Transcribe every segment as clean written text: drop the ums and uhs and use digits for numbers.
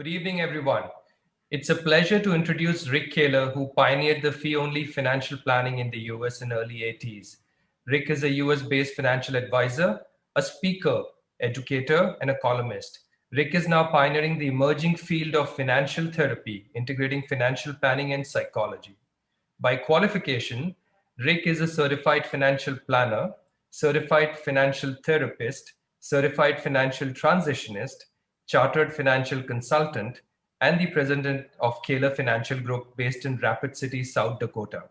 Good evening, everyone. It's a pleasure to introduce Rick Kahler, who pioneered the fee-only financial planning in the US in early 80s. Rick is a US-based financial advisor, a speaker, educator, and a columnist. Rick is now pioneering the emerging field of financial therapy, integrating financial planning and psychology. By qualification, Rick is a certified financial planner, certified financial therapist, certified financial transitionist, chartered financial consultant, and the president of Kahler Financial Group based in Rapid City, South Dakota.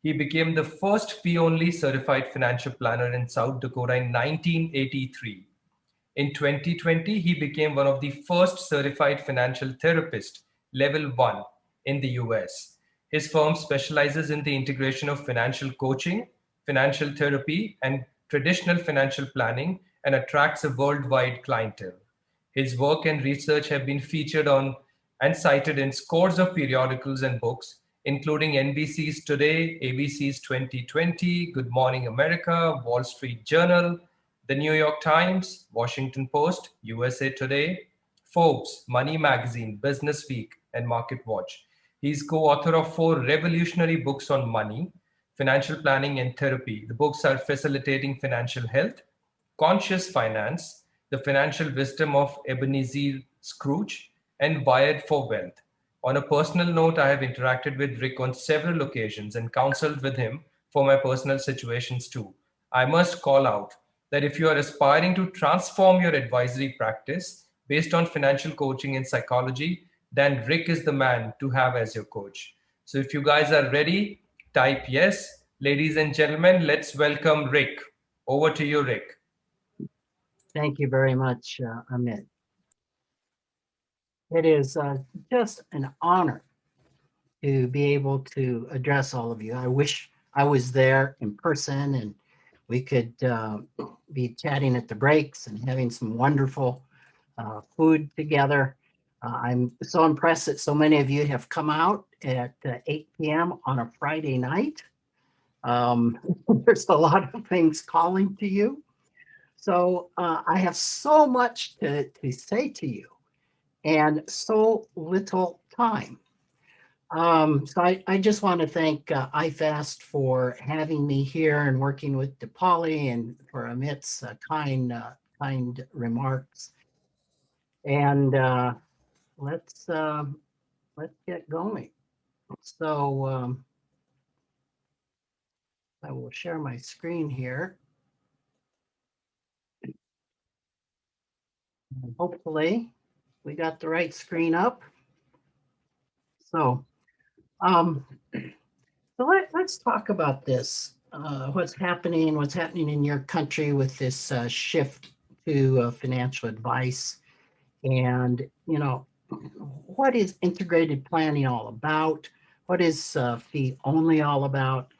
He became the first fee-only certified financial planner in South Dakota in 1983. In 2020, he became one of the first certified financial therapists, level 1, in the US. His firm specializes in the integration of financial coaching, financial therapy, and traditional financial planning and attracts a worldwide clientele. His work and research have been featured on and cited in scores of periodicals and books, including NBC's Today, ABC's 2020, Good Morning America, Wall Street Journal, The New York Times, Washington Post, USA Today, Forbes, Money Magazine, Business Week, and Market Watch. He's co-author of 4 revolutionary books on money, financial planning, and therapy. The books are Facilitating Financial Health, Conscious Finance, The Financial Wisdom of Ebenezer Scrooge, and Wired for Wealth. On a personal note, I have interacted with Rick on several occasions and counseled with him for my personal situations too. I must call out that if you are aspiring to transform your advisory practice based on financial coaching and psychology, then Rick is the man to have as your coach. So if you guys are ready, type yes. Ladies and gentlemen, let's welcome Rick. Over to you, Rick. Thank you very much, Amit. It is just an honor to be able to address all of you. I wish I was there in person and we could be chatting at the breaks and having some wonderful food together. I'm so impressed that so many of you have come out at 8 p.m. on a Friday night. There's a lot of things calling to you. So I have so much to say to you and so little time. So I just want to thank iFast for having me here and working with DePauli and for Amit's kind remarks. And let's get going. So I will share my screen here. And hopefully we got the right screen up. So let's talk about this. What's happening in your country with this shift to financial advice, and what is integrated planning all about? What is fee only all about?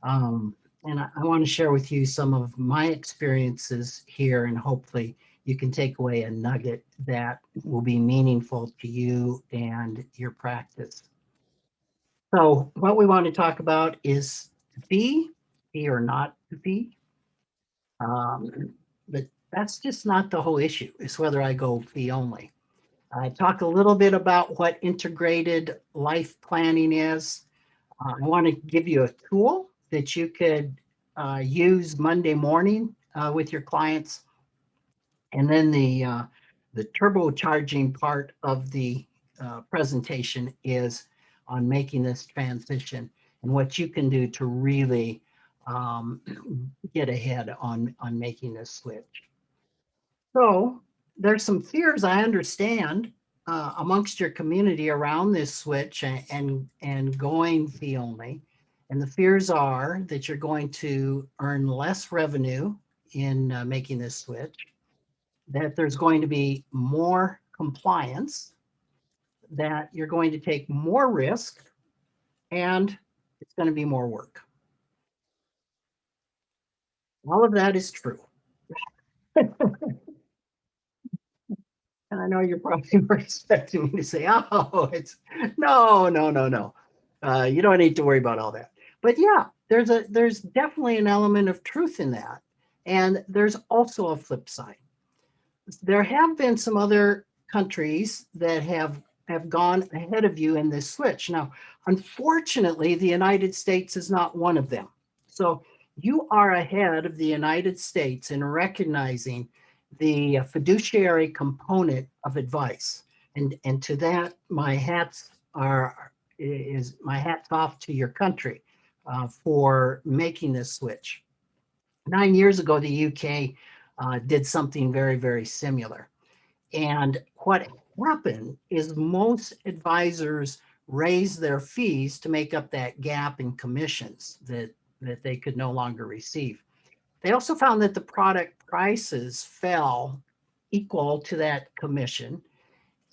And I want to share with you some of my experiences here, and hopefully you can take away a nugget that will be meaningful to you and your practice. So what we want to talk about is fee or not to fee. But that's just not the whole issue. It's whether I go fee only. I talk a little bit about what integrated life planning is. I want to give you a tool that you could use Monday morning with your clients. And then the turbocharging part of the presentation is on making this transition and what you can do to really get ahead on making this switch. So there's some fears I understand amongst your community around this switch and going fee only. And the fears are that you're going to earn less revenue in making this switch, that there's going to be more compliance, that you're going to take more risk, and it's going to be more work. All of that is true. And I know you're probably expecting me to say, oh, it's no. You don't need to worry about all that. But yeah, there's definitely an element of truth in that. And there's also a flip side. There have been some other countries that have have gone ahead of you in this switch. Now, unfortunately, the United States is not one of them. So you are ahead of the United States in recognizing the fiduciary component of advice. And to that, my hats off to your country for making this switch. 9 years ago, the UK did something very, very similar. And what happened is most advisors raised their fees to make up that gap in commissions that they could no longer receive. They also found that the product prices fell equal to that commission.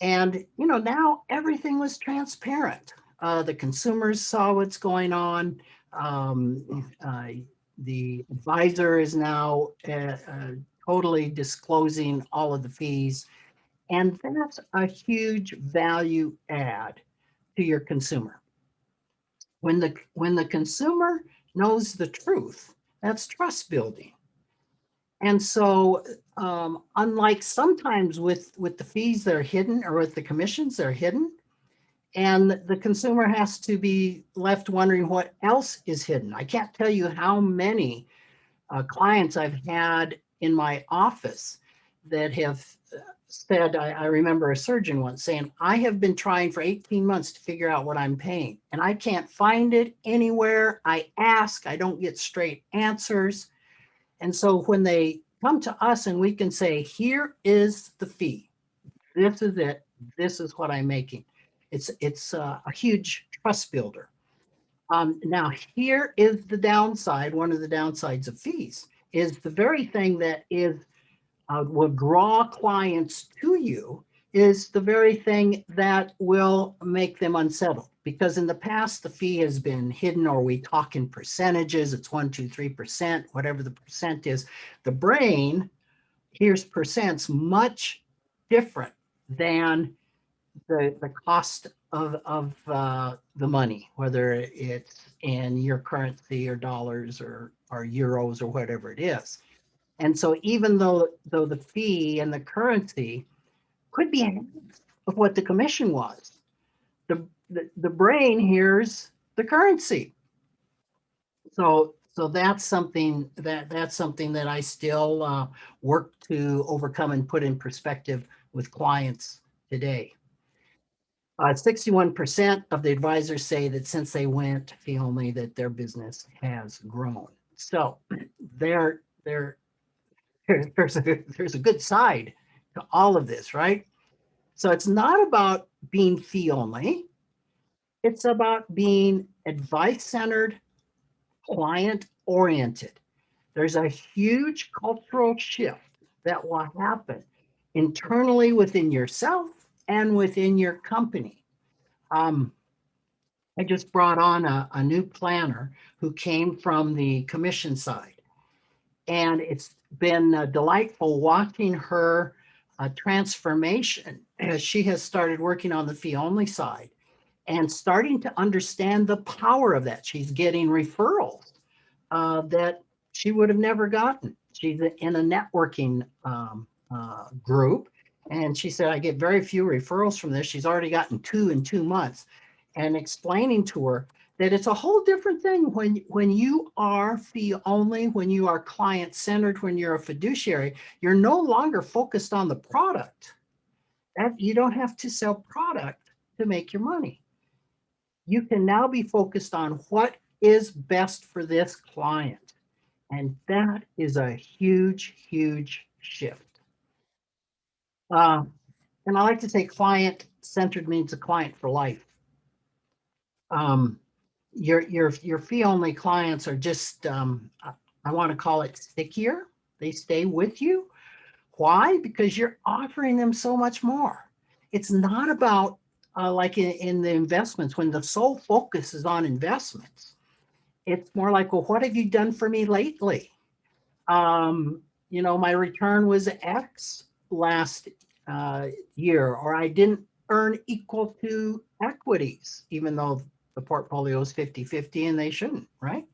And, now everything was transparent. The consumers saw what's going on. The advisor is now totally disclosing all of the fees. And that's a huge value add to your consumer. When the consumer knows the truth, that's trust building. And so, unlike sometimes with the fees, they're hidden, or with the commissions, they're hidden, and the consumer has to be left wondering what else is hidden. I can't tell you how many clients I've had in my office that have said, I remember a surgeon once saying, I have been trying for 18 months to figure out what I'm paying, and I can't find it anywhere. I ask, I don't get straight answers. And so when they come to us and we can say, here is the fee, this is it, this is what I'm making. It's a huge trust builder. Now, here is the downside. One of the downsides of fees is the very thing that will draw clients to you is the very thing that will make them unsettled. Because in the past, the fee has been hidden, or we talk in percentages. It's 1, 2, 3%, whatever the percent is. The brain hears percents much different than the cost of the money, whether it's in your currency or dollars or euros or whatever it is. And so even though the fee and the currency could be half of what the commission was, the brain hears the currency. So that's something that I still work to overcome and put in perspective with clients today. 61% of the advisors say that since they went fee only, that their business has grown. So there's a good side to all of this, right? So it's not about being fee only. It's about being advice-centered, client-oriented. There's a huge cultural shift that will happen internally within yourself and within your company. I just brought on a new planner who came from the commission side. And it's been delightful watching her transformation as she has started working on the fee only side and starting to understand the power of that. She's getting referrals that she would have never gotten. She's in a networking group. And she said, I get very few referrals from this. She's already gotten 2 in 2 months. And explaining to her that it's a whole different thing when you are fee only, when you are client centered, when you're a fiduciary, you're no longer focused on the product. That you don't have to sell product to make your money. You can now be focused on what is best for this client. And that is a huge, huge shift. And I like to say client centered means a client for life. Your fee only clients are just, I want to call it stickier. They stay with you. Why? Because you're offering them so much more. It's not about like in the investments, when the sole focus is on investments. It's more like, well, what have you done for me lately? My return was X last year, or I didn't earn equal to equities, even though the portfolio is 50-50 and they shouldn't, right?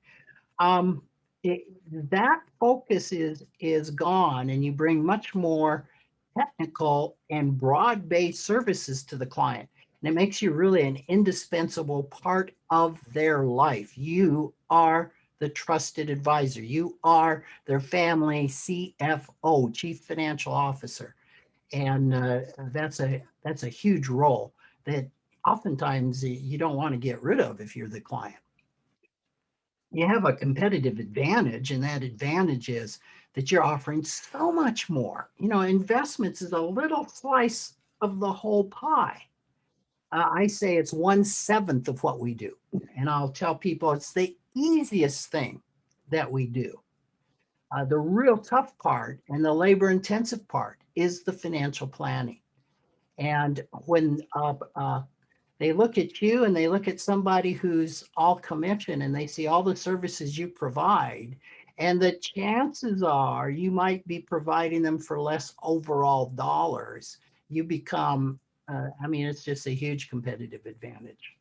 That focus is gone, and you bring much more technical and broad-based services to the client. And it makes you really an indispensable part of their life. You are the trusted advisor. You are their family CFO, Chief Financial Officer. And that's a huge role that oftentimes you don't want to get rid of if you're the client. You have a competitive advantage, and that advantage is that you're offering so much more. Investments is a little slice of the whole pie. I say it's 1/7 of what we do. And I'll tell people it's the easiest thing that we do. The real tough part and the labor intensive part is the financial planning. And when they look at you and they look at somebody who's all commission and they see all the services you provide, and the chances are you might be providing them for less overall dollars, you become, it's just a huge competitive advantage.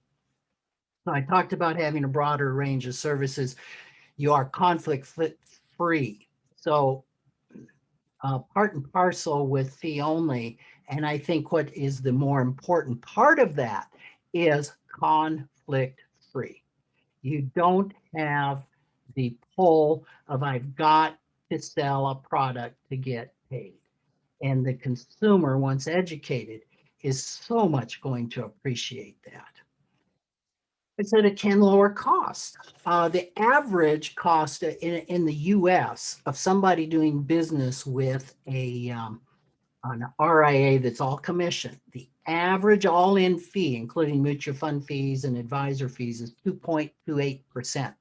So I talked about having a broader range of services. You are conflict free. So part and parcel with fee only. And I think what is the more important part of that is conflict free. You don't have the pull of I've got to sell a product to get paid. And the consumer, once educated, is so much going to appreciate that. I said it can lower costs. The average cost in the US of somebody doing business with an RIA that's all commission, the average all-in fee, including mutual fund fees and advisor fees, is 2.28%.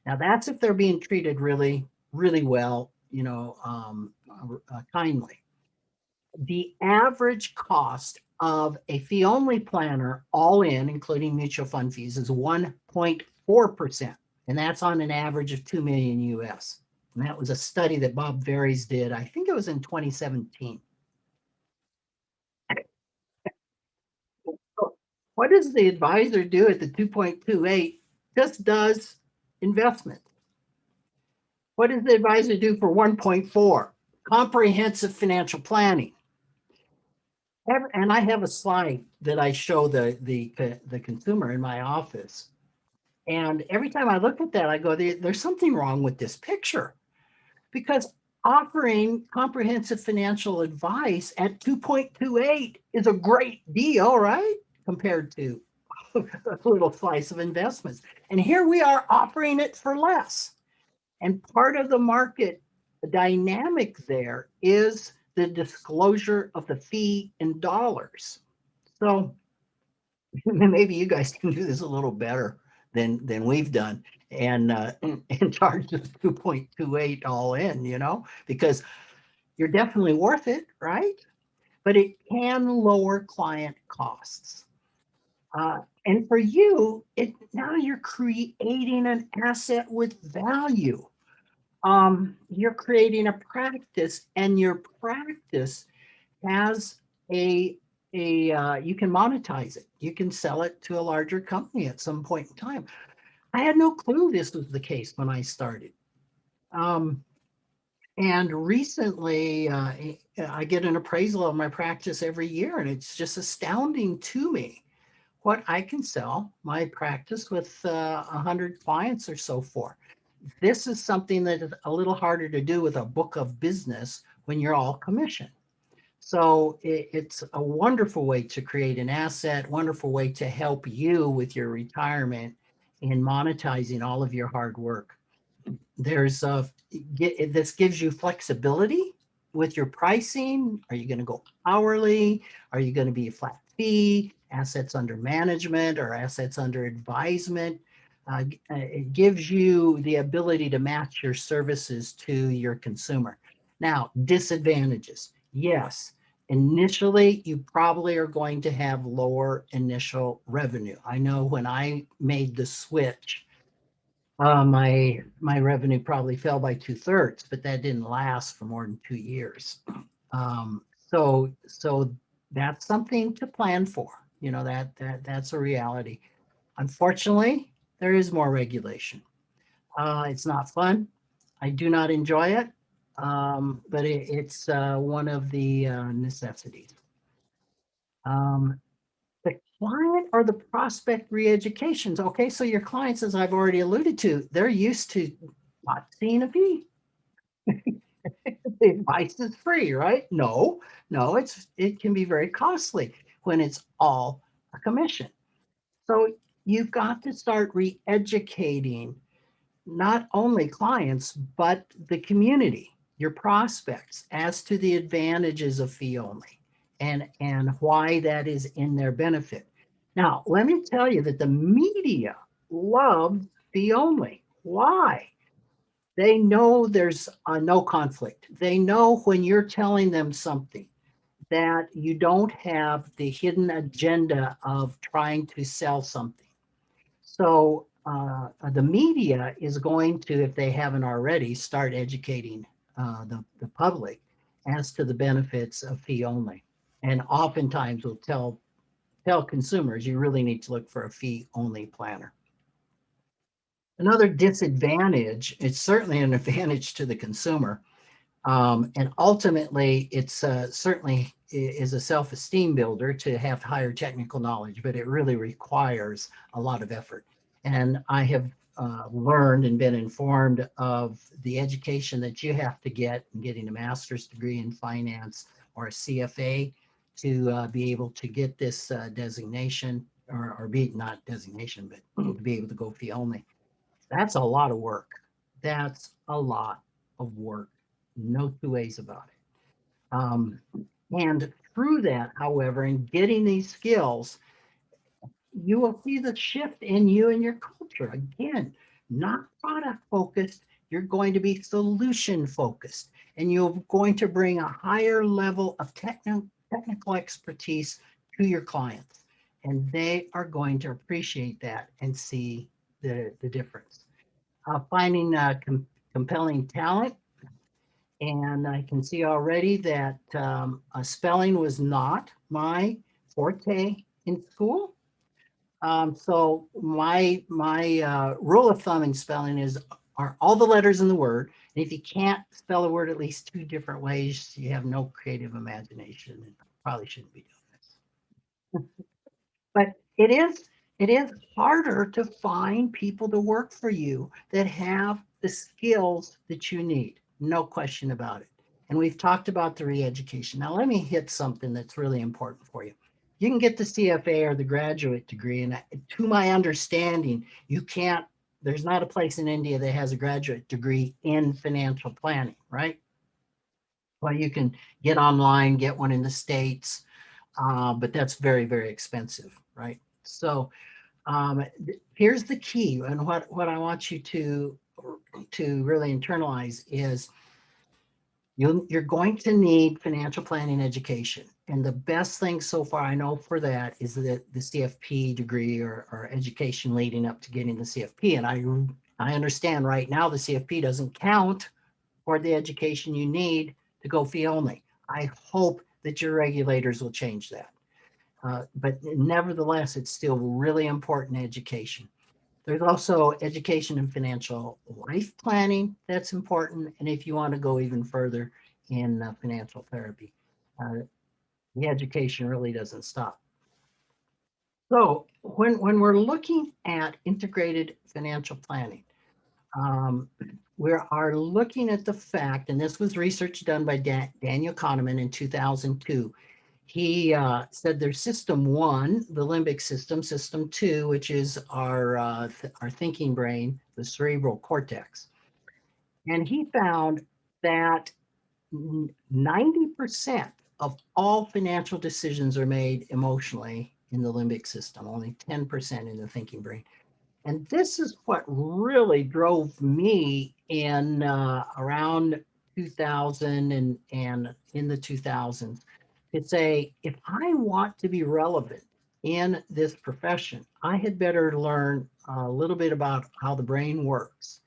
Now that's if they're being treated really, really well, kindly. The average cost of a fee-only planner, all in, including mutual fund fees, is 1.4%. And that's on an average of 2 million US. And that was a study that Bob Veres did. I think it was in 2017. What does the advisor do at the 2.28? Just does investment. What does the advisor do for 1.4? Comprehensive financial planning. And I have a slide that I show the consumer in my office. And every time I look at that, I go, there's something wrong with this picture. Because offering comprehensive financial advice at 2.28 is a great deal, right? Compared to a little slice of investments. And here we are offering it for less. And part of the market dynamic there is the disclosure of the fee in dollars. So maybe you guys can do this a little better than we've done and charge just 2.28 all in, because you're definitely worth it, right? But it can lower client costs. And for you, now you're creating an asset with value. You're creating a practice, and your practice has you can monetize it. You can sell it to a larger company at some point in time. I had no clue this was the case when I started. And recently, I get an appraisal of my practice every year, and it's just astounding to me what I can sell my practice with 100 clients or so for. This is something that is a little harder to do with a book of business when you're all commission. So it's a wonderful way to create an asset, wonderful way to help you with your retirement in monetizing all of your hard work. This gives you flexibility with your pricing. Are you going to go hourly? Are you going to be a flat fee, assets under management, or assets under advisement? It gives you the ability to match your services to your consumer. Now, disadvantages. Yes, initially, you probably are going to have lower initial revenue. I know when I made the switch, my revenue probably fell by 2/3, but that didn't last for more than 2 years. So that's something to plan for. That's a reality. Unfortunately, there is more regulation. It's not fun. I do not enjoy it, but it's one of the necessities. The client or the prospect re-educations. Okay, so your clients, as I've already alluded to, they're used to not seeing a fee. The advice is free, right? No, no, it can be very costly when it's all a commission. So you've got to start re-educating not only clients, but the community, your prospects, as to the advantages of fee only and why that is in their benefit. Now, let me tell you that the media loves fee only. Why? They know there's no conflict. They know when you're telling them something that you don't have the hidden agenda of trying to sell something. So the media is going to, if they haven't already, start educating the public as to the benefits of fee only. And oftentimes will tell consumers you really need to look for a fee only planner. Another disadvantage, it's certainly an advantage to the consumer, and ultimately, it's certainly is a self-esteem builder to have higher technical knowledge, but it really requires a lot of effort. And I have learned and been informed of the education that you have to get in getting a master's degree in finance or a CFA to be able to get this designation, or be not designation, but to be able to go fee only. That's a lot of work. That's a lot of work. No two ways about it. And through that, however, in getting these skills, you will see the shift in you and your culture. Again, not product focused, you're going to be solution focused, and you're going to bring a higher level of technical expertise to your clients. And they are going to appreciate that and see the difference. Finding compelling talent. And I can see already that spelling was not my forte in school. So my rule of thumb in spelling is are all the letters in the word. And if you can't spell a word at least two different ways, you have no creative imagination and probably shouldn't be doing this. But it is harder to find people to work for you that have the skills that you need. No question about it. And we've talked about the re-education. Now let me hit something that's really important for you. You can get the CFA or the graduate degree, and to my understanding, you can't. There's not a place in India that has a graduate degree in financial planning, right? Well, you can get online, get one in the States, but that's very, very expensive, right? So here's the key, and what I want you to really internalize is you're going to need financial planning education. And the best thing so far I know for that is that the CFP degree or education leading up to getting the CFP. And I understand right now the CFP doesn't count for the education you need to go fee only. I hope that your regulators will change that. But nevertheless, it's still really important education. There's also education in financial life planning that's important. And if you want to go even further in financial therapy, uh, the education really doesn't stop. So when we're looking at integrated financial planning, we are looking at the fact, and this was research done by Daniel Kahneman in 2002. He said there's system one, the limbic system, system two, which is our thinking brain, the cerebral cortex. And he found that 90% of all financial decisions are made emotionally in the limbic system, only 10% in the thinking brain. And this is what really drove me in around 2000 and in the 2000s to say, if I want to be relevant in this profession, I had better learn a little bit about how the brain works.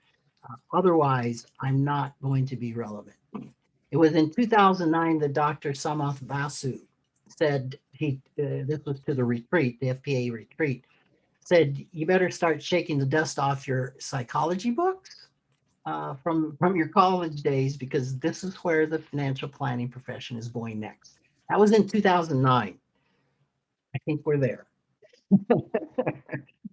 Otherwise, I'm not going to be relevant. It was in 2009 that Dr. Samath Basu said, this was to the retreat, the FPA retreat, said, you better start shaking the dust off your psychology books from your college days, because this is where the financial planning profession is going next. That was in 2009. I think we're there.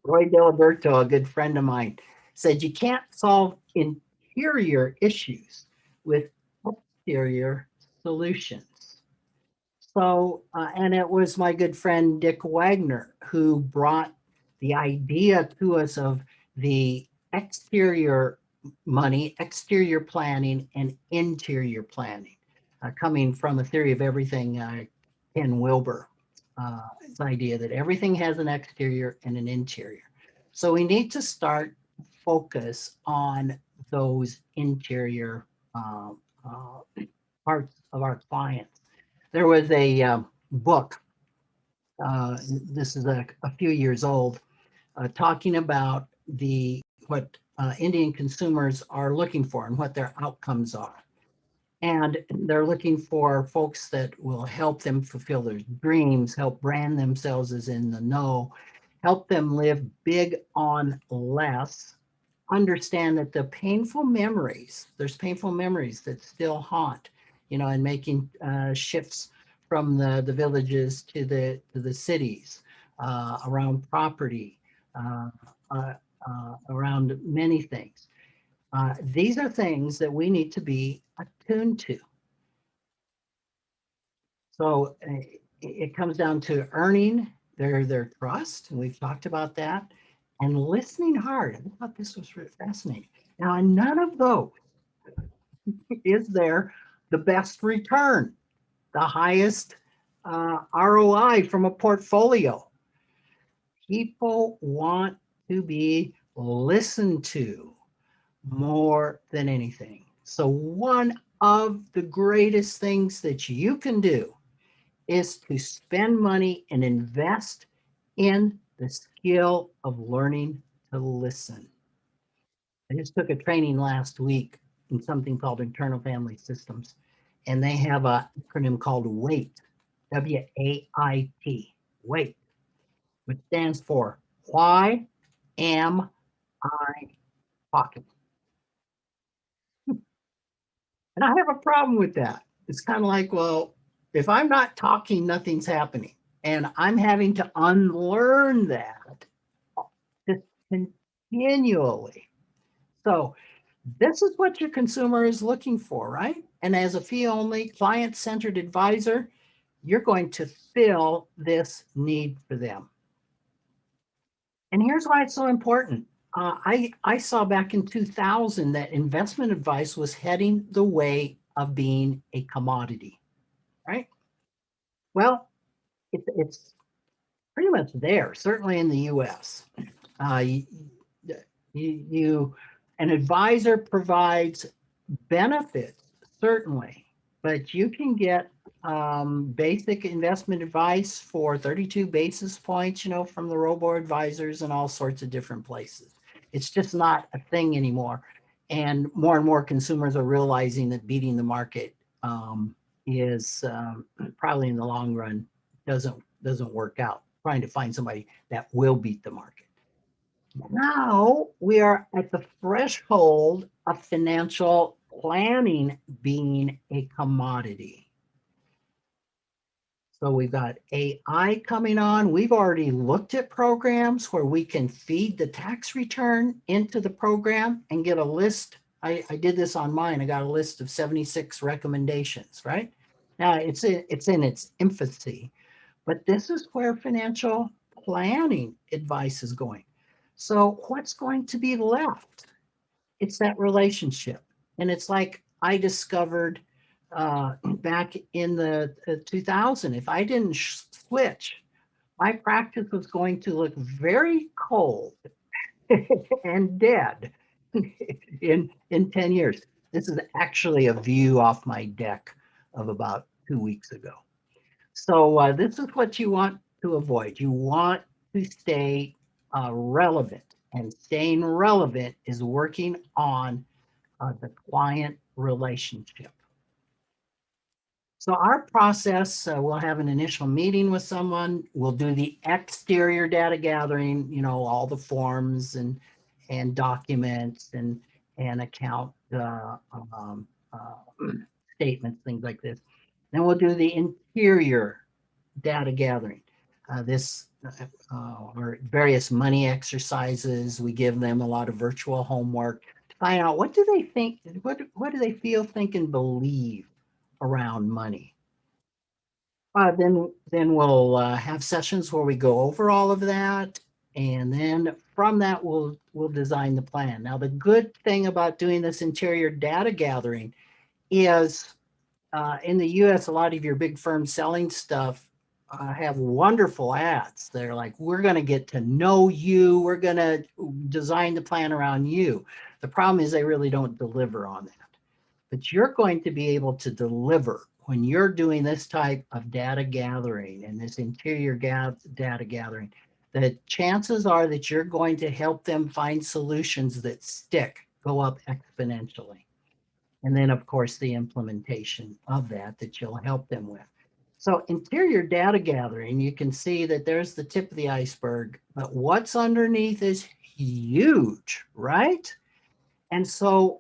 Roy Diliberto, a good friend of mine, said you can't solve interior issues with exterior solutions. So, and it was my good friend Dick Wagner who brought the idea to us of the exterior money, exterior planning, and interior planning, coming from a theory of everything, Ken Wilber. This idea that everything has an exterior and an interior. So we need to start focus on those interior uh, parts of our clients. There was a book, this is a few years old, talking about what Indian consumers are looking for and what their outcomes are. And they're looking for folks that will help them fulfill their dreams, help brand themselves as in the know, help them live big on less, understand that there's painful memories that still haunt, and making shifts from the villages to the cities, around property, uh, uh, around many things. These are things that we need to be attuned to. So it comes down to earning their trust, and we've talked about that, and listening hard. I thought this was really fascinating. Now, in none of those is there the best return, the highest ROI from a portfolio. People want to be listened to more than anything. So, one of the greatest things that you can do is to spend money and invest in the skill of learning to listen. I just took a training last week in something called internal family systems, and they have an acronym called WAIT, WAIT, WAIT, which stands for Why Am I Talking? And I have a problem with that. It's kind of like, well, if I'm not talking, nothing's happening. And I'm having to unlearn that just continually. So this is what your consumer is looking for, right? And as a fee only client centered advisor, you're going to fill this need for them. And here's why it's so important. I saw back in 2000 that investment advice was heading the way of being a commodity, right? Well, it's pretty much there, certainly in the US. Uh, you, you, an advisor provides benefits, certainly, but you can get basic investment advice for 32 basis points, from the robo advisors and all sorts of different places. It's just not a thing anymore. And more consumers are realizing that beating the market is probably in the long run doesn't work out. Trying to find somebody that will beat the market. Now we are at the threshold of financial planning being a commodity. So we've got AI coming on. We've already looked at programs where we can feed the tax return into the program and get a list. I did this on mine. I got a list of 76 recommendations, right? Now it's in its infancy, but this is where financial planning advice is going. So what's going to be left? It's that relationship. And it's like I discovered back in the 2000, if I didn't switch, my practice was going to look very cold and dead in 10 years. This is actually a view off my deck of about 2 weeks ago. So this is what you want to avoid. You want to stay relevant, and staying relevant is working on the client relationship. So our process, we'll have an initial meeting with someone. We'll do the exterior data gathering, all the forms and documents and account statements, things like this. Then we'll do the interior data gathering. This or various money exercises. We give them a lot of virtual homework to find out what do they think, what do they feel, think, and believe around money. Then we'll have sessions where we go over all of that, and then from that we'll design the plan. Now, the good thing about doing this interior data gathering is in the US, a lot of your big firms selling stuff have wonderful ads. They're like, we're going to get to know you. We're going to design the plan around you. The problem is they really don't deliver on that. But you're going to be able to deliver when you're doing this type of data gathering and this interior data gathering. The chances are that you're going to help them find solutions that stick, go up exponentially. And then, of course, the implementation of that you'll help them with. So interior data gathering, you can see that there's the tip of the iceberg, but what's underneath is huge, right? And so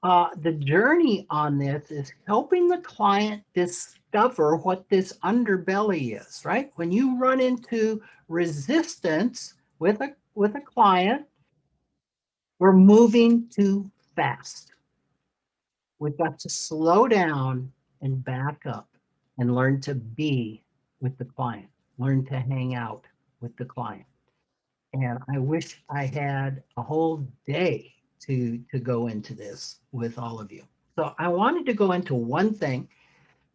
the journey on this is helping the client discover what this underbelly is, right? When you run into resistance with a client, we're moving too fast. We've got to slow down and back up and learn to be with the client, learn to hang out with the client. And I wish I had a whole day to go into this with all of you. So I wanted to go into one thing,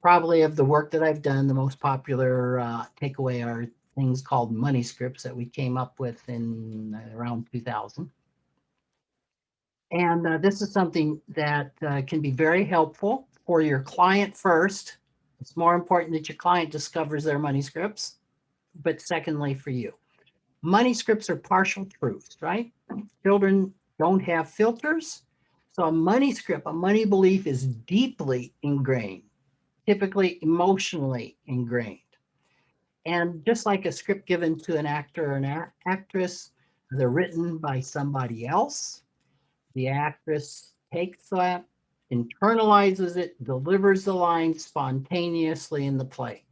probably of the work that I've done. The most popular takeaway are things called money scripts that we came up with in around 2000. And this is something that can be very helpful for your client first. It's more important that your client discovers their money scripts, but secondly, for you. Money scripts are partial truths, right? Children don't have filters. So a money script, a money belief is deeply ingrained, typically emotionally ingrained. And just like a script given to an actor or an actress, they're written by somebody else. The actress takes that, internalizes it, delivers the lines spontaneously in the play.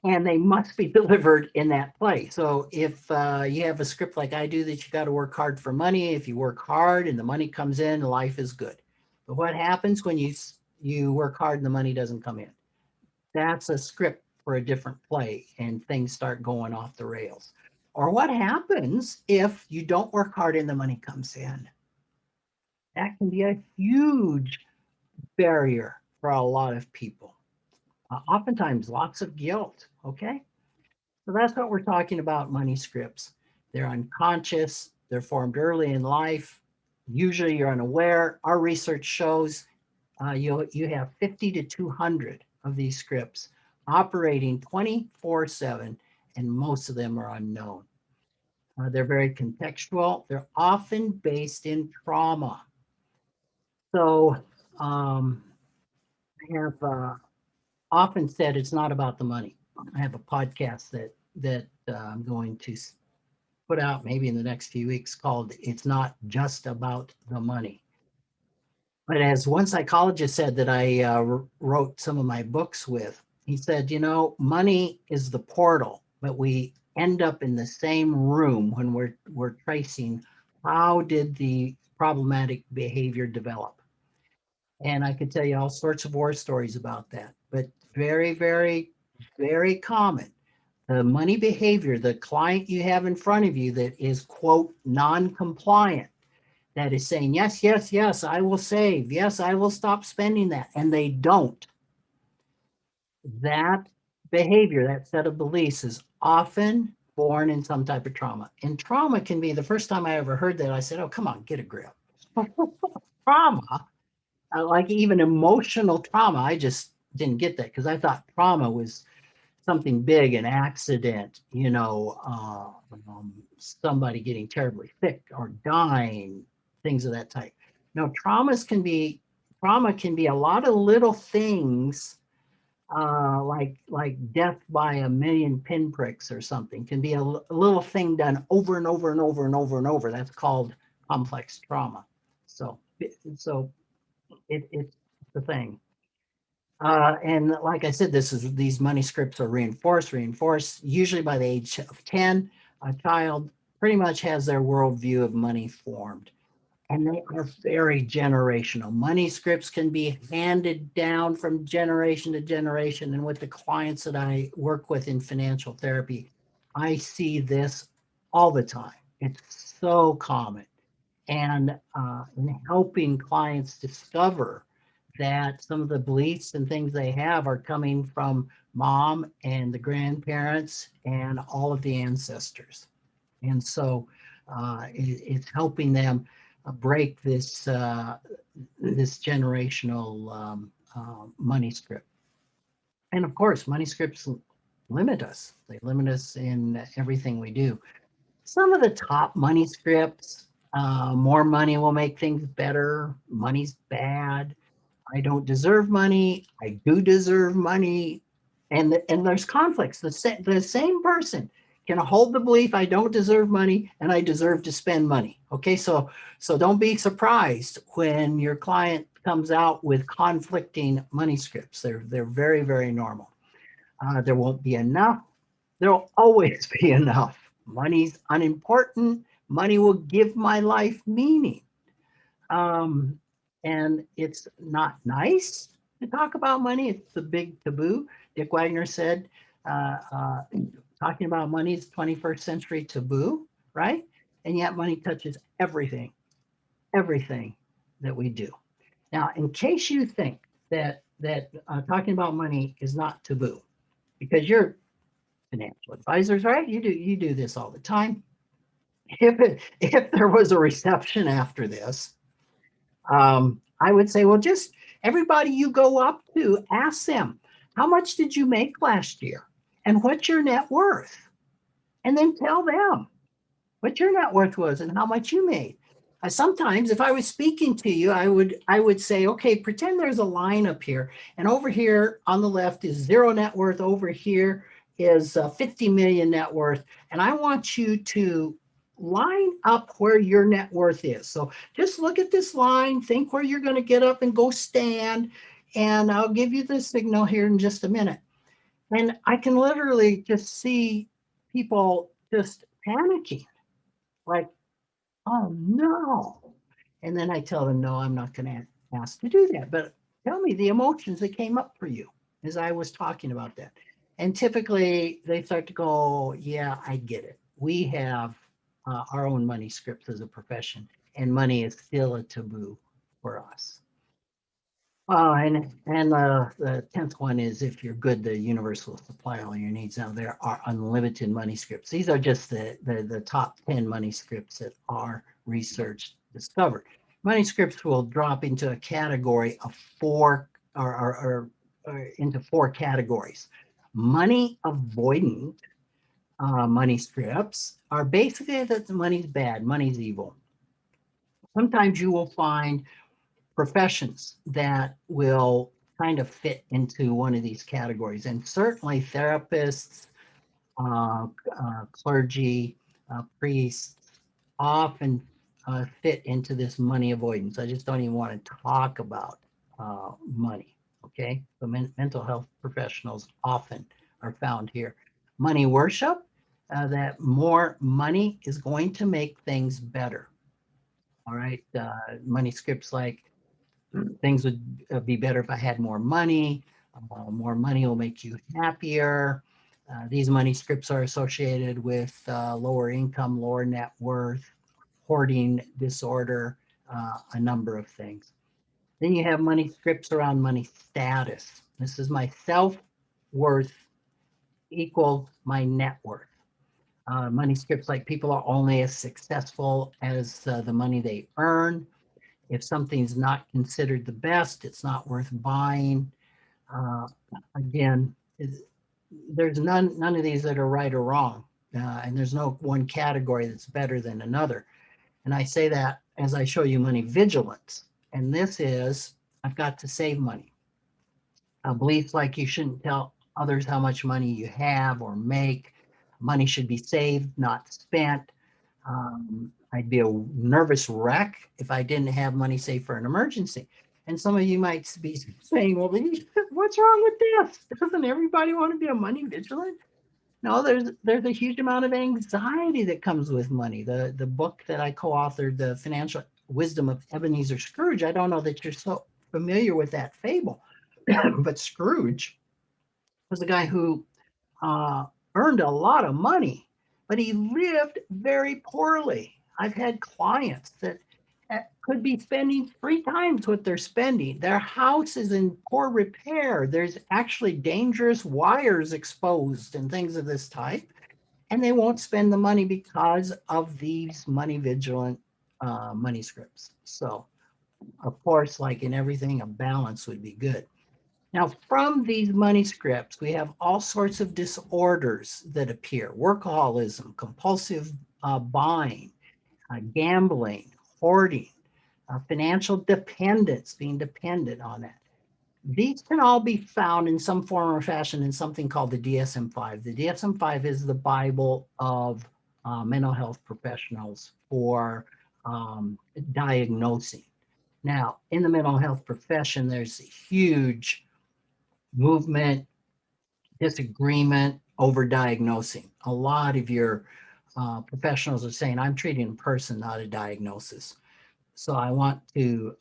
And they must be delivered in that play. So if you have a script like I do that you got to work hard for money, if you work hard and the money comes in, life is good. But what happens when you work hard and the money doesn't come in? That's a script for a different play and things start going off the rails. Or what happens if you don't work hard and the money comes in? That can be a huge barrier for a lot of people. Oftentimes, lots of guilt. Okay. So that's what we're talking about money scripts. They're unconscious, they're formed early in life. Usually, you're unaware. Our research shows you have 50 to 200 of these scripts operating 24/7, and most of them are unknown. They're very contextual. They're often based in trauma. So I have often said it's not about the money. I have a podcast that I'm going to put out maybe in the next few weeks called "It's Not Just About the Money." But as one psychologist said that I wrote some of my books with, he said, money is the portal, but we end up in the same room when we're tracing how did the problematic behavior develop. And I could tell you all sorts of war stories about that, but very, very, very common. The money behavior, the client you have in front of you that is, quote, non-compliant, that is saying, yes, yes, yes, I will save. Yes, I will stop spending that. And they don't. That behavior, that set of beliefs is often born in some type of trauma. And trauma can be, the first time I ever heard that, I said, oh, come on, get a grip. Trauma, like even emotional trauma, I just didn't get that because I thought trauma was something big, an accident, somebody getting terribly sick or dying, things of that type. No, trauma can be a lot of little things, like death by a million pinpricks or something. Can be a little thing done over and over and over and over and over. That's called complex trauma. So it's the thing. And like I said, these money scripts are reinforced. Usually by the age of 10, a child pretty much has their worldview of money formed. And they are very generational. Money scripts can be handed down from generation to generation. And with the clients that I work with in financial therapy, I see this all the time. It's so common. And in helping clients discover that some of the beliefs and things they have are coming from mom and the grandparents and all of the ancestors. And so it's helping them break this generational money script. And of course, money scripts limit us. They limit us in everything we do. Some of the top money scripts, more money will make things better. Money's bad. I don't deserve money. I do deserve money. And there's conflicts. The same person can hold the belief I don't deserve money and I deserve to spend money. Okay, so don't be surprised when your client comes out with conflicting money scripts. They're very, very normal. There won't be enough. There'll always be enough. Money's unimportant. Money will give my life meaning. Um, and it's not nice to talk about money. It's the big taboo. Dick Wagner said, uh, uh, talking about money is 21st century taboo, right? And yet money touches everything that we do. Now, in case you think that talking about money is not taboo, because you're financial advisors, right? You do this all the time. If there was a reception after this, I would say, well, just everybody you go up to, ask them, how much did you make last year? And what's your net worth? And then tell them what your net worth was and how much you made. Sometimes if I was speaking to you, I would say, okay, pretend there's a line up here. And over here on the left is zero net worth. Over here is 50 million net worth. And I want you to line up where your net worth is. So just look at this line, think where you're going to get up and go stand. And I'll give you the signal here in just a minute. And I can literally just see people just panicking, like, oh no. And then I tell them, no, I'm not going to ask to do that. But tell me the emotions that came up for you as I was talking about that. And typically they start to go, yeah, I get it. We have our own money scripts as a profession, and money is still a taboo for us. And the 10th one is, if you're good, the universe will supply all your needs. Now, there are unlimited money scripts. These are just the top 10 money scripts that our research discovered. Money scripts will drop into a category of four, or into four categories. Money avoidant money scripts are basically that the money's bad, money's evil. Sometimes you will find professions that will kind of fit into one of these categories. And certainly therapists, clergy, priests often fit into this money avoidance. I just don't even want to talk about money. Okay, so mental health professionals often are found here. Money worship, that more money is going to make things better. All right, money scripts like, things would be better if I had more money. More money will make you happier. These money scripts are associated with lower income, lower net worth, hoarding disorder, a number of things. Then you have money scripts around money status. This is my self-worth equals my net worth. Money scripts like, people are only as successful as the money they earn. If something's not considered the best, it's not worth buying. Uh, Again, there's none of these that are right or wrong. And there's no one category that's better than another. And I say that as I show you money vigilance. And this is, I've got to save money. Beliefs like you shouldn't tell others how much money you have or make. Money should be saved, not spent. I'd be a nervous wreck if I didn't have money saved for an emergency. And some of you might be saying, well, what's wrong with this? Doesn't everybody want to be a money vigilant? No, there's a huge amount of anxiety that comes with money. The book that I co-authored, The Financial Wisdom of Ebenezer Scrooge, I don't know that you're so familiar with that fable, but Scrooge was a guy who uh, earned a lot of money, but he lived very poorly. I've had clients that could be spending 3 times what they're spending. Their house is in poor repair. There's actually dangerous wires exposed and things of this type. And they won't spend the money because of these money vigilant money scripts. So, of course, like in everything, a balance would be good. Now, from these money scripts, we have all sorts of disorders that appear: workaholism, compulsive buying, gambling, hoarding, financial dependence, being dependent on that. These can all be found in some form or fashion in something called the DSM-5. The DSM-5 is the Bible of mental health professionals for diagnosing. Now, in the mental health profession, there's a huge movement, disagreement over diagnosing. A lot of your professionals are saying, I'm treating a person, not a diagnosis. So I want to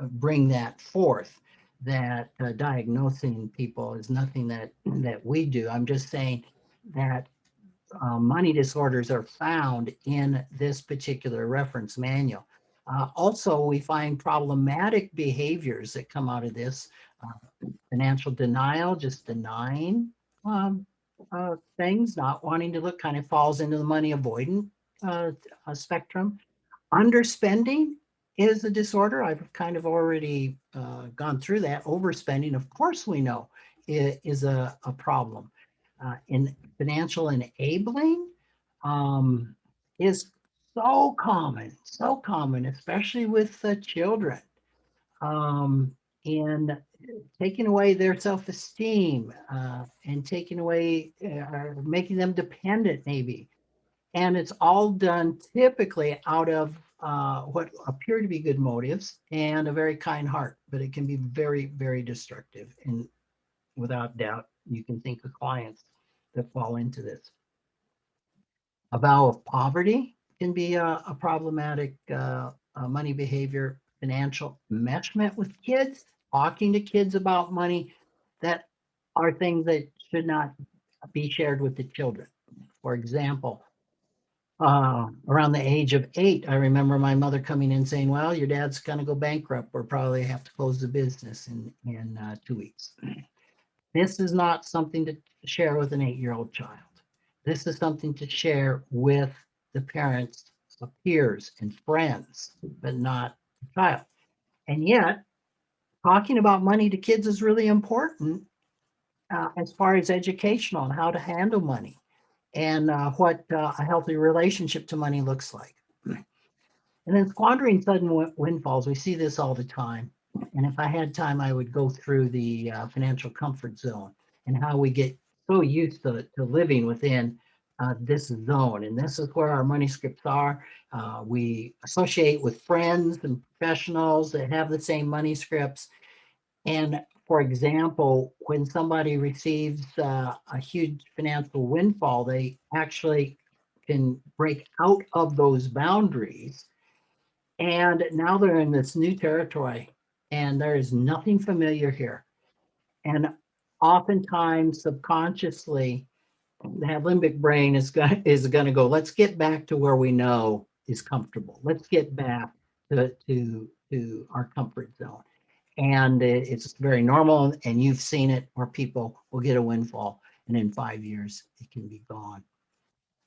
bring that forth, that diagnosing people is nothing that we do. I'm just saying that money disorders are found in this particular reference manual. Also, we find problematic behaviors that come out of this. Financial denial, just denying things, not wanting to look, kind of falls into the money avoidant spectrum. Underspending is a disorder. I've kind of already gone through that. Overspending, of course, we know is a problem. In financial enabling is so common, especially with children. And taking away their self-esteem and taking away or making them dependent, maybe. And it's all done typically out of what appear to be good motives and a very kind heart, but it can be very, very destructive. And without doubt, you can think of clients that fall into this. A vow of poverty can be a problematic money behavior. Financial enmeshment with kids, talking to kids about money, that are things that should not be shared with the children. For example, around the age of 8, I remember my mother coming in saying, well, your dad's going to go bankrupt. We'll probably have to close the business in 2 weeks. This is not something to share with an 8-year-old child. This is something to share with the parents, peers, and friends, but not the child. And yet, talking about money to kids is really important as far as educational and how to handle money and what a healthy relationship to money looks like. And then squandering sudden windfalls, we see this all the time. And if I had time, I would go through the financial comfort zone and how we get so used to living within this zone. And this is where our money scripts are. We associate with friends and professionals that have the same money scripts. And for example, when somebody receives a huge financial windfall, they actually can break out of those boundaries. And now they're in this new territory, and there is nothing familiar here. And oftentimes, subconsciously, that limbic brain is going to go, let's get back to where we know is comfortable. Let's get back to our comfort zone. And it's very normal, and you've seen it where people will get a windfall, and in 5 years, it can be gone.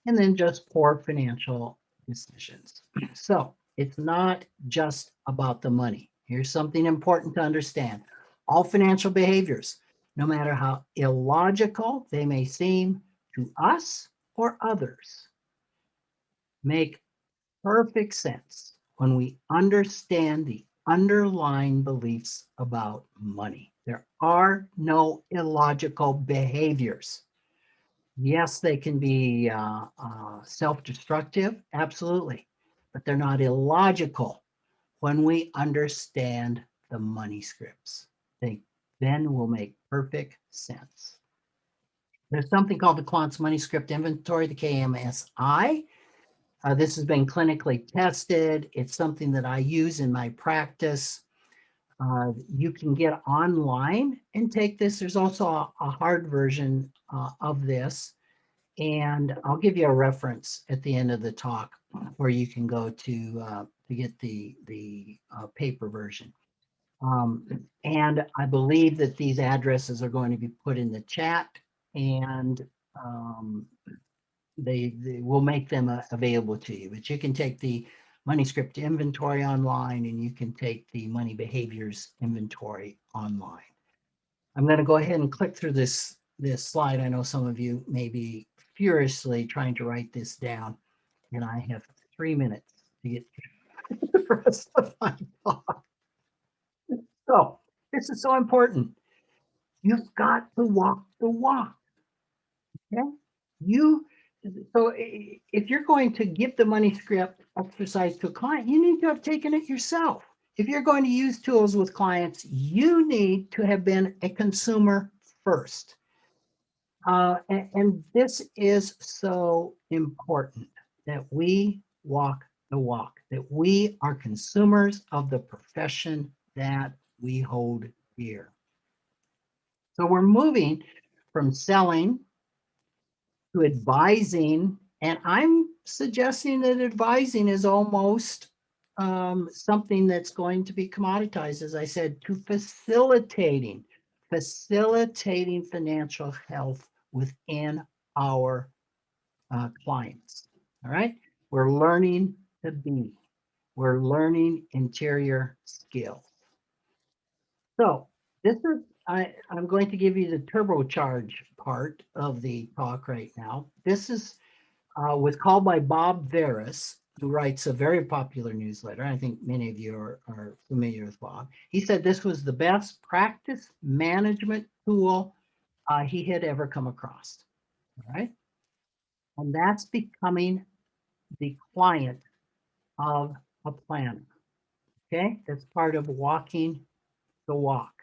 And then just poor financial decisions. So it's not just about the money. Here's something important to understand. All financial behaviors, no matter how illogical they may seem to us or others, make perfect sense when we understand the underlying beliefs about money. There are no illogical behaviors. Yes, they can be self-destructive, absolutely, but they're not illogical when we understand the money scripts. They then will make perfect sense. There's something called the Quant's Money Script Inventory, the KMSI. This has been clinically tested. It's something that I use in my practice. You can get online and take this. There's also a hard version of this. And I'll give you a reference at the end of the talk where you can go to get the paper version. And I believe that these addresses are going to be put in the chat, and they will make them available to you. But you can take the money script inventory online, and you can take the money behaviors inventory online. I'm going to go ahead and click through this slide. I know some of you may be furiously trying to write this down, and I have 3 minutes to get through the rest of my talk. So this is so important. You've got to walk the walk. Okay? So if you're going to give the money script exercise to a client, you need to have taken it yourself. If you're going to use tools with clients, you need to have been a consumer first. And this is so important that we walk the walk, that we are consumers of the profession that we hold dear. So we're moving from selling to advising, and I'm suggesting that advising is almost something that's going to be commoditized, as I said, to facilitating financial health within our clients. All right, we're learning to be, we're learning interior skills. So this is, I'm going to give you the turbocharge part of the talk right now. This is was called by Bob Veras, who writes a very popular newsletter. I think many of you are familiar with Bob. He said this was the best practice management tool he had ever come across. All right. And that's becoming the client of a planner. Okay. That's part of walking the walk.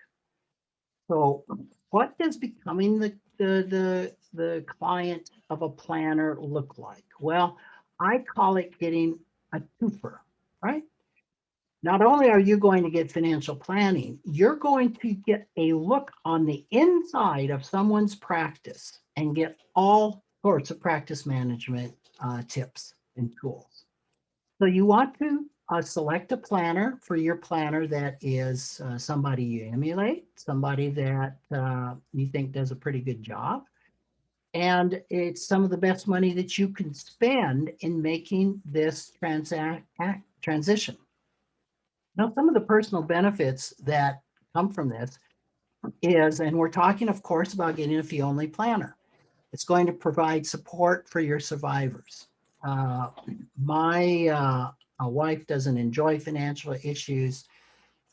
So what does becoming the client of a planner look like? Well, I call it getting a twofer, right? Not only are you going to get financial planning, you're going to get a look on the inside of someone's practice and get all sorts of practice management tips and tools. So you want to select a planner for your planner that is somebody you emulate, somebody that you think does a pretty good job. And it's some of the best money that you can spend in making this transition. Now, some of the personal benefits that come from this is, and we're talking, of course, about getting a fee-only planner. It's going to provide support for your survivors. My wife doesn't enjoy financial issues.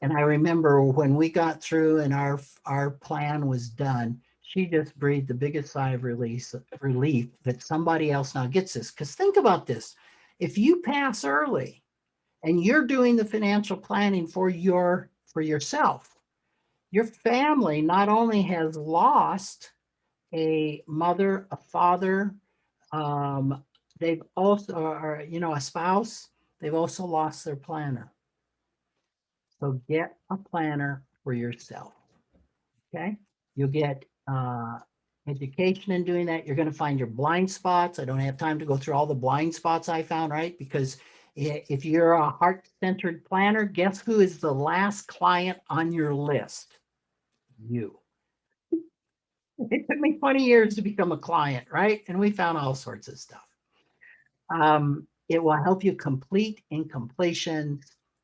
And I remember when we got through and our plan was done, she just breathed the biggest sigh of relief that somebody else now gets this. Because think about this. If you pass early and you're doing the financial planning for yourself, your family not only has lost a mother, a father, they've also, or, a spouse, they've also lost their planner. So get a planner for yourself. Okay. You'll get education in doing that. You're going to find your blind spots. I don't have time to go through all the blind spots I found, right? Because if you're a heart-centered planner, guess who is the last client on your list? You. It took me 20 years to become a client, right? And we found all sorts of stuff. It will help you complete incompletions,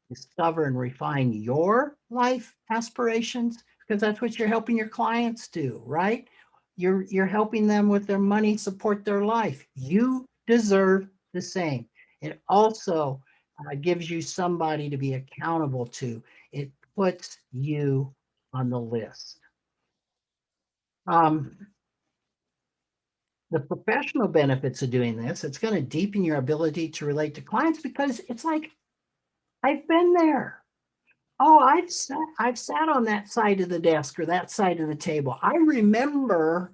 discover and refine your life aspirations, because that's what you're helping your clients do, right? You're helping them with their money, support their life. You deserve the same. It also gives you somebody to be accountable to. It puts you on the list. The professional benefits of doing this, it's going to deepen your ability to relate to clients, because it's like, I've been there. Oh, I've sat on that side of the desk or that side of the table. I remember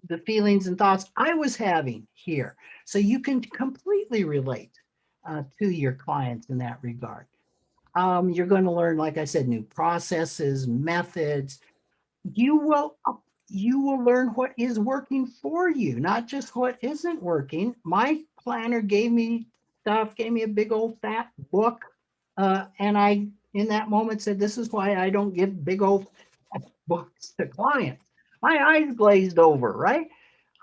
the feelings and thoughts I was having here. So you can completely relate to your clients in that regard. You're going to learn, like I said, new processes, methods. You will you will learn what is working for you, not just what isn't working. My planner gave me stuff, gave me a big old fat book, and I, in that moment, said, "This is why I don't give big old books to clients." My eyes glazed over, right?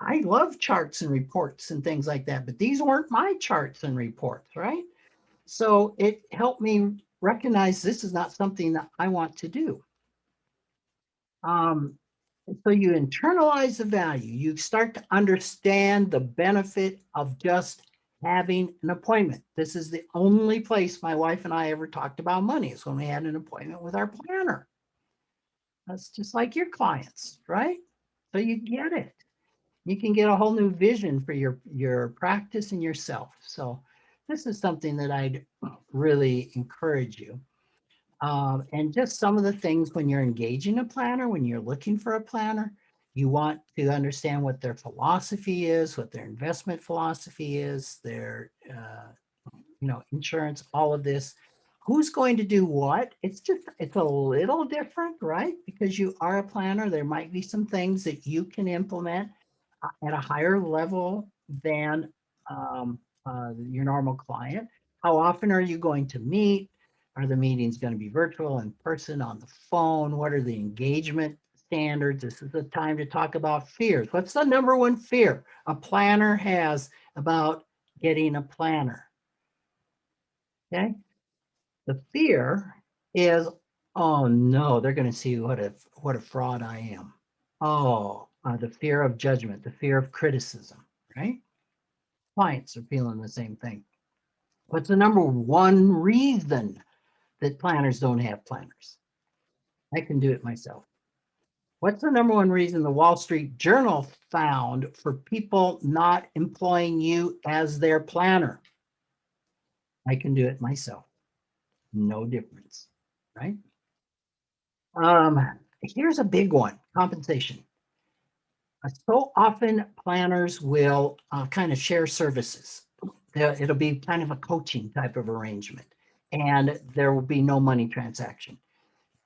I love charts and reports and things like that, but these weren't my charts and reports, right? So it helped me recognize this is not something that I want to do. Um, so you internalize the value. You start to understand the benefit of just having an appointment. This is the only place my wife and I ever talked about money, is when we had an appointment with our planner. That's just like your clients, right? So you get it. You can get a whole new vision for your practice and yourself. So this is something that I'd really encourage you. And just some of the things when you're engaging a planner, when you're looking for a planner, you want to understand what their philosophy is, what their investment philosophy is, their insurance, all of this. Who's going to do what? It's a little different, right? Because you are a planner, there might be some things that you can implement at a higher level than your normal client. How often are you going to meet? Are the meetings going to be virtual, in person, on the phone? What are the engagement standards? This is the time to talk about fears. What's the number one fear a planner has about getting a planner? Okay. The fear is, oh no, they're going to see what a fraud I am. Oh, the fear of judgment, the fear of criticism, right? Clients are feeling the same thing. What's the number one reason that planners don't have planners? I can do it myself. What's the number one reason the Wall Street Journal found for people not employing you as their planner? I can do it myself. No difference, right? Here's a big one, compensation. So often planners will kind of share services. It'll be kind of a coaching type of arrangement, and there will be no money transaction.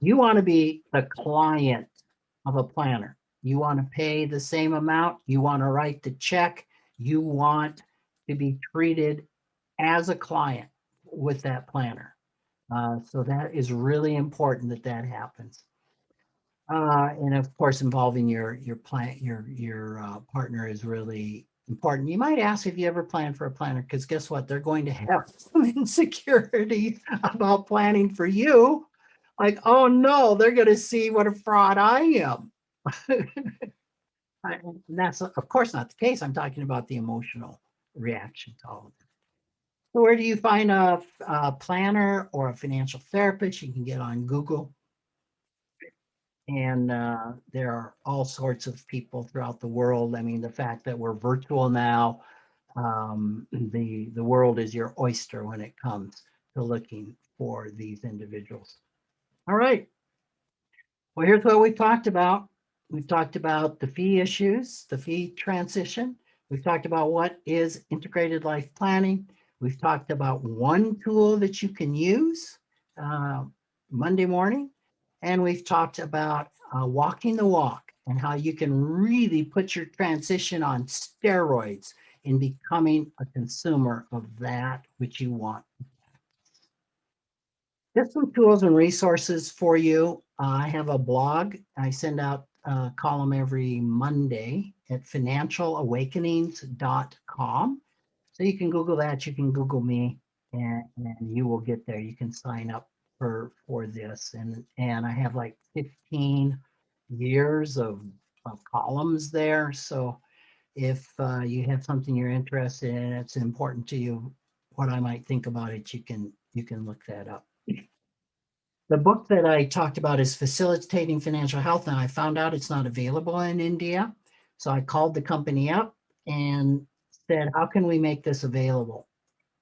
You want to be the client of a planner. You want to pay the same amount. You want to write the check. You want to be treated as a client with that planner. So that is really important that that happens. And of course, involving your partner is really important. You might ask if you ever plan for a planner, because guess what? They're going to have some insecurity about planning for you. Like, oh no, they're going to see what a fraud I am. And that's of course not the case. I'm talking about the emotional reaction to all of it. So where do you find a planner or a financial therapist? You can get on Google. And there are all sorts of people throughout the world. I mean, the fact that we're virtual now, the world is your oyster when it comes to looking for these individuals. All right. Well, here's what we've talked about. We've talked about the fee issues, the fee transition. We've talked about what is integrated life planning. We've talked about one tool that you can use uh, Monday morning. And we've talked about walking the walk and how you can really put your transition on steroids in becoming a consumer of that which you want. Just some tools and resources for you. I have a blog. I send out a column every Monday at financialawakenings.com. So you can Google that. You can Google me, and you will get there. You can sign up for this. And I have like 15 years of columns there. So if you have something you're interested in, it's important to you, what I might think about it, you can look that up. The book that I talked about is Facilitating Financial Health, and I found out it's not available in India. So I called the company up and said, how can we make this available?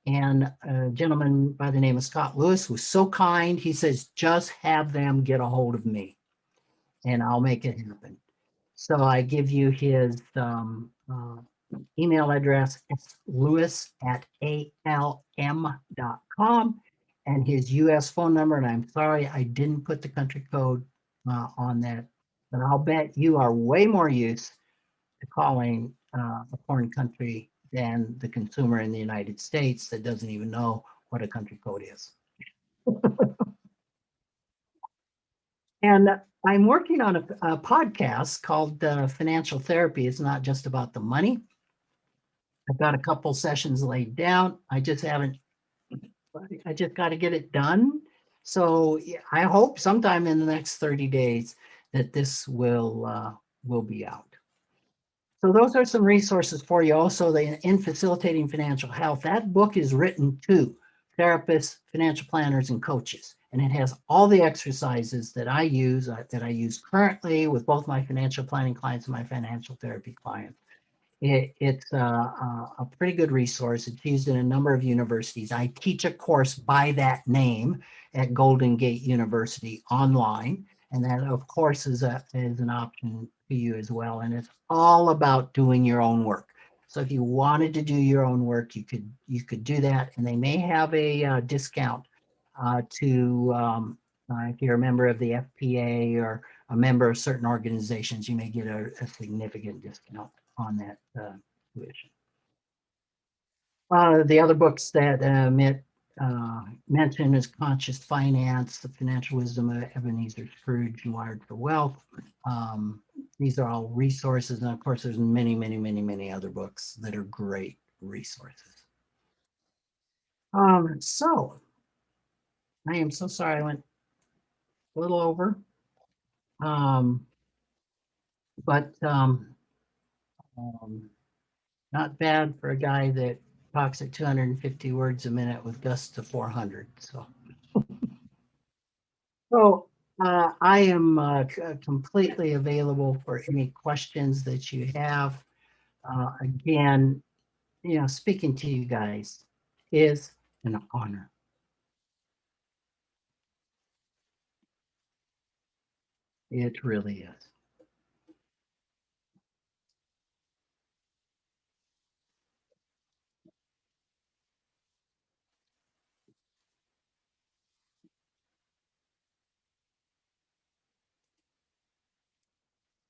And a gentleman by the name of Scott Lewis was so kind. He says, just have them get a hold of me and I'll make it happen. So I give you his email address. It's lewis@alm.com and his US phone number. And I'm sorry, I didn't put the country code on that, but I'll bet you are way more used to calling a foreign country than the consumer in the United States that doesn't even know what a country code is. And I'm working on a podcast called Financial Therapy. It's not just about the money. I've got a couple sessions laid down. I just got to get it done. So I hope sometime in the next 30 days that this will be out. So those are some resources for you. Also, in Facilitating Financial Health, that book is written to therapists, financial planners, and coaches. And it has all the exercises that I use currently with both my financial planning clients and my financial therapy clients. It's a pretty good resource. It's used in a number of universities. I teach a course by that name at Golden Gate University online. And that, of course, is an option to you as well. And it's all about doing your own work. So if you wanted to do your own work, you could do that. And they may have a discount if you're a member of the FPA or a member of certain organizations, you may get a significant discount on that tuition. The other books that Mitt mentioned is Conscious Finance, The Financial Wisdom of Ebenezer Scrooge, and Wired for Wealth. These are all resources. And of course, there's many, many, many, many other books that are great resources. So I am so sorry I went a little over. But not bad for a guy that talks at 250 words a minute with gusts to 400. So I am completely available for any questions that you have. Again, speaking to you guys is an honor. It really is.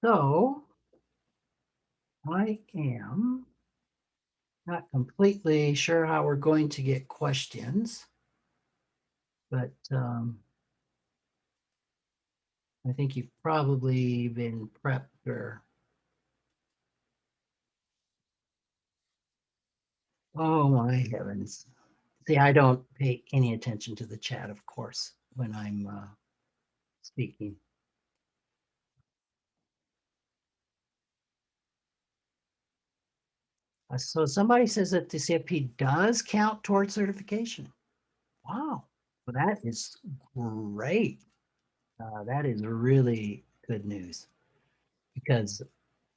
So I am not completely sure how we're going to get questions, but I think you've probably been prepped or. Oh my heavens. See, I don't pay any attention to the chat, of course, when I'm speaking. So somebody says that the CFP does count towards certification. Wow. Well, that is great. That is really good news because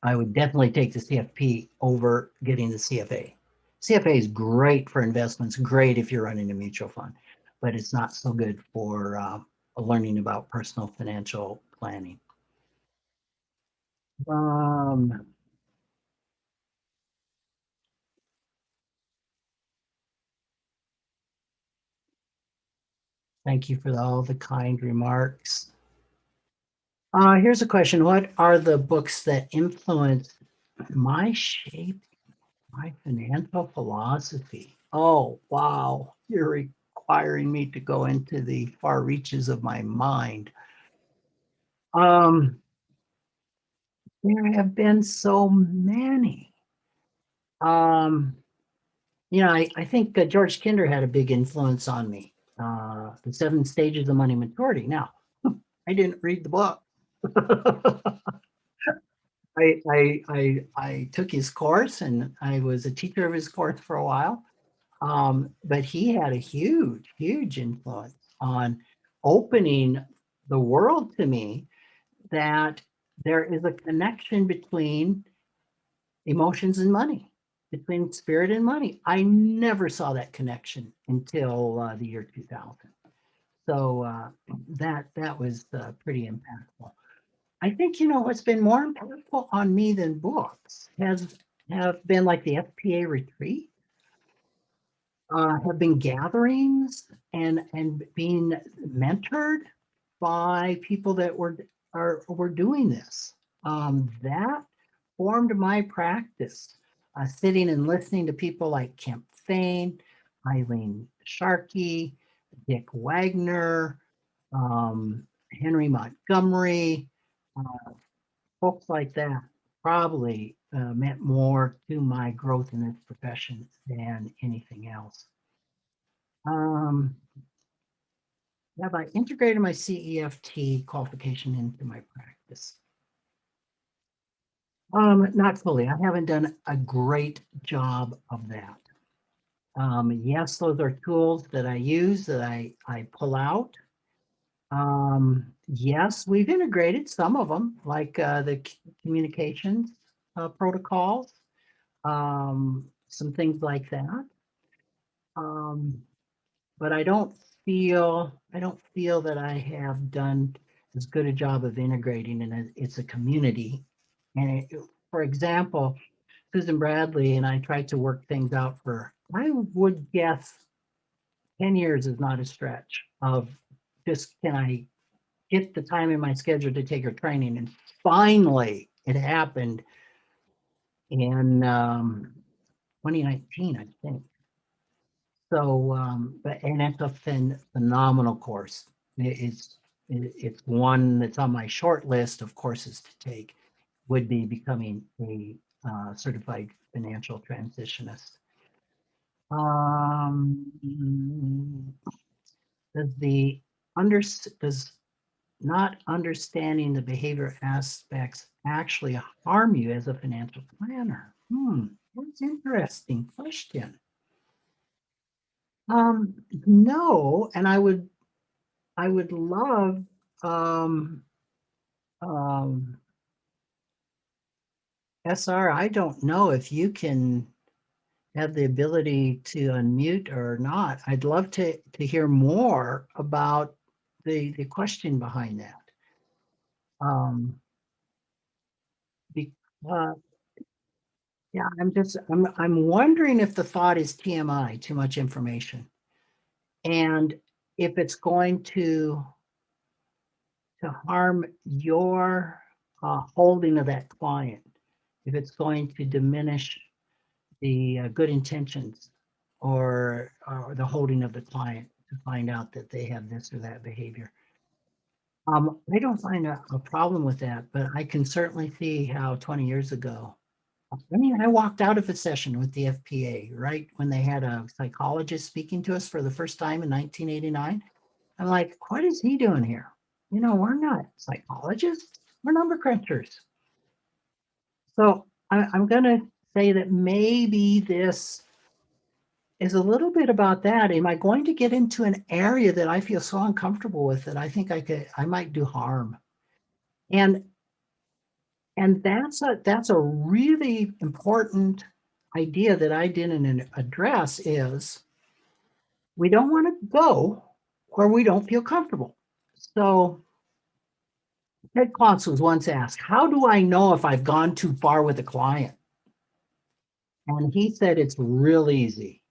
I would definitely take the CFP over getting the CFA. CFA is great for investments, great if you're running a mutual fund, but it's not so good for learning about personal financial planning. Thank you for all the kind remarks. Here's a question. What are the books that influenced my shape, my financial philosophy? Oh, wow. You're requiring me to go into the far reaches of my mind. There have been so many. I think George Kinder had a big influence on me. The 7 Stages of Money Maturity. Now, I didn't read the book. I took his course and I was a teacher of his course for a while. But he had a huge, huge influence on opening the world to me that there is a connection between emotions and money. between spirit and money. I never saw that connection until the year 2000. So that was pretty impactful. I think, what's been more impactful on me than books have been like the FPA retreat, have been gatherings and being mentored by people that were doing this. That formed my practice. Sitting and listening to people like Kemp Fain, Eileen Sharkey, Dick Wagner, Henry Montgomery, folks like that probably meant more to my growth in this profession than anything else. Have I integrated my CEFT qualification into my practice? Not fully. I haven't done a great job of that. Yes, those are tools that I use, that I pull out. Yes, we've integrated some of them, like the communications protocols, some things like that. But I don't feel that I have done as good a job of integrating, and it's a community. And for example, Susan Bradley and I tried to work things out for, I would guess, 10 years is not a stretch of just, can I get the time in my schedule to take her training? And finally, it happened in 2019, I think. So, and it's a phenomenal course. It's one that's on my short list of courses to take, would be becoming a certified financial transitionist. Does not understanding the behavior aspects actually harm you as a financial planner? That's an interesting question. No, and I would love SR, I don't know if you can have the ability to unmute or not. I'd love to hear more about the question behind that. Because yeah, I'm wondering if the thought is TMI, too much information, and if it's going to harm your holding of that client, if it's going to diminish the good intentions or the holding of the client to find out that they have this or that behavior. I don't find a problem with that, but I can certainly see how 20 years ago, I mean, I walked out of a session with the FPA, right, when they had a psychologist speaking to us for the first time in 1989. I'm like, what is he doing here? We're not psychologists, we're number crunchers. So I'm going to say that maybe this is a little bit about that. Am I going to get into an area that I feel so uncomfortable with that I think I might do harm? And that's a really important idea that I didn't address, is we don't want to go where we don't feel comfortable. So Ted Klontz was once asked, how do I know if I've gone too far with a client? And he said, it's real easy.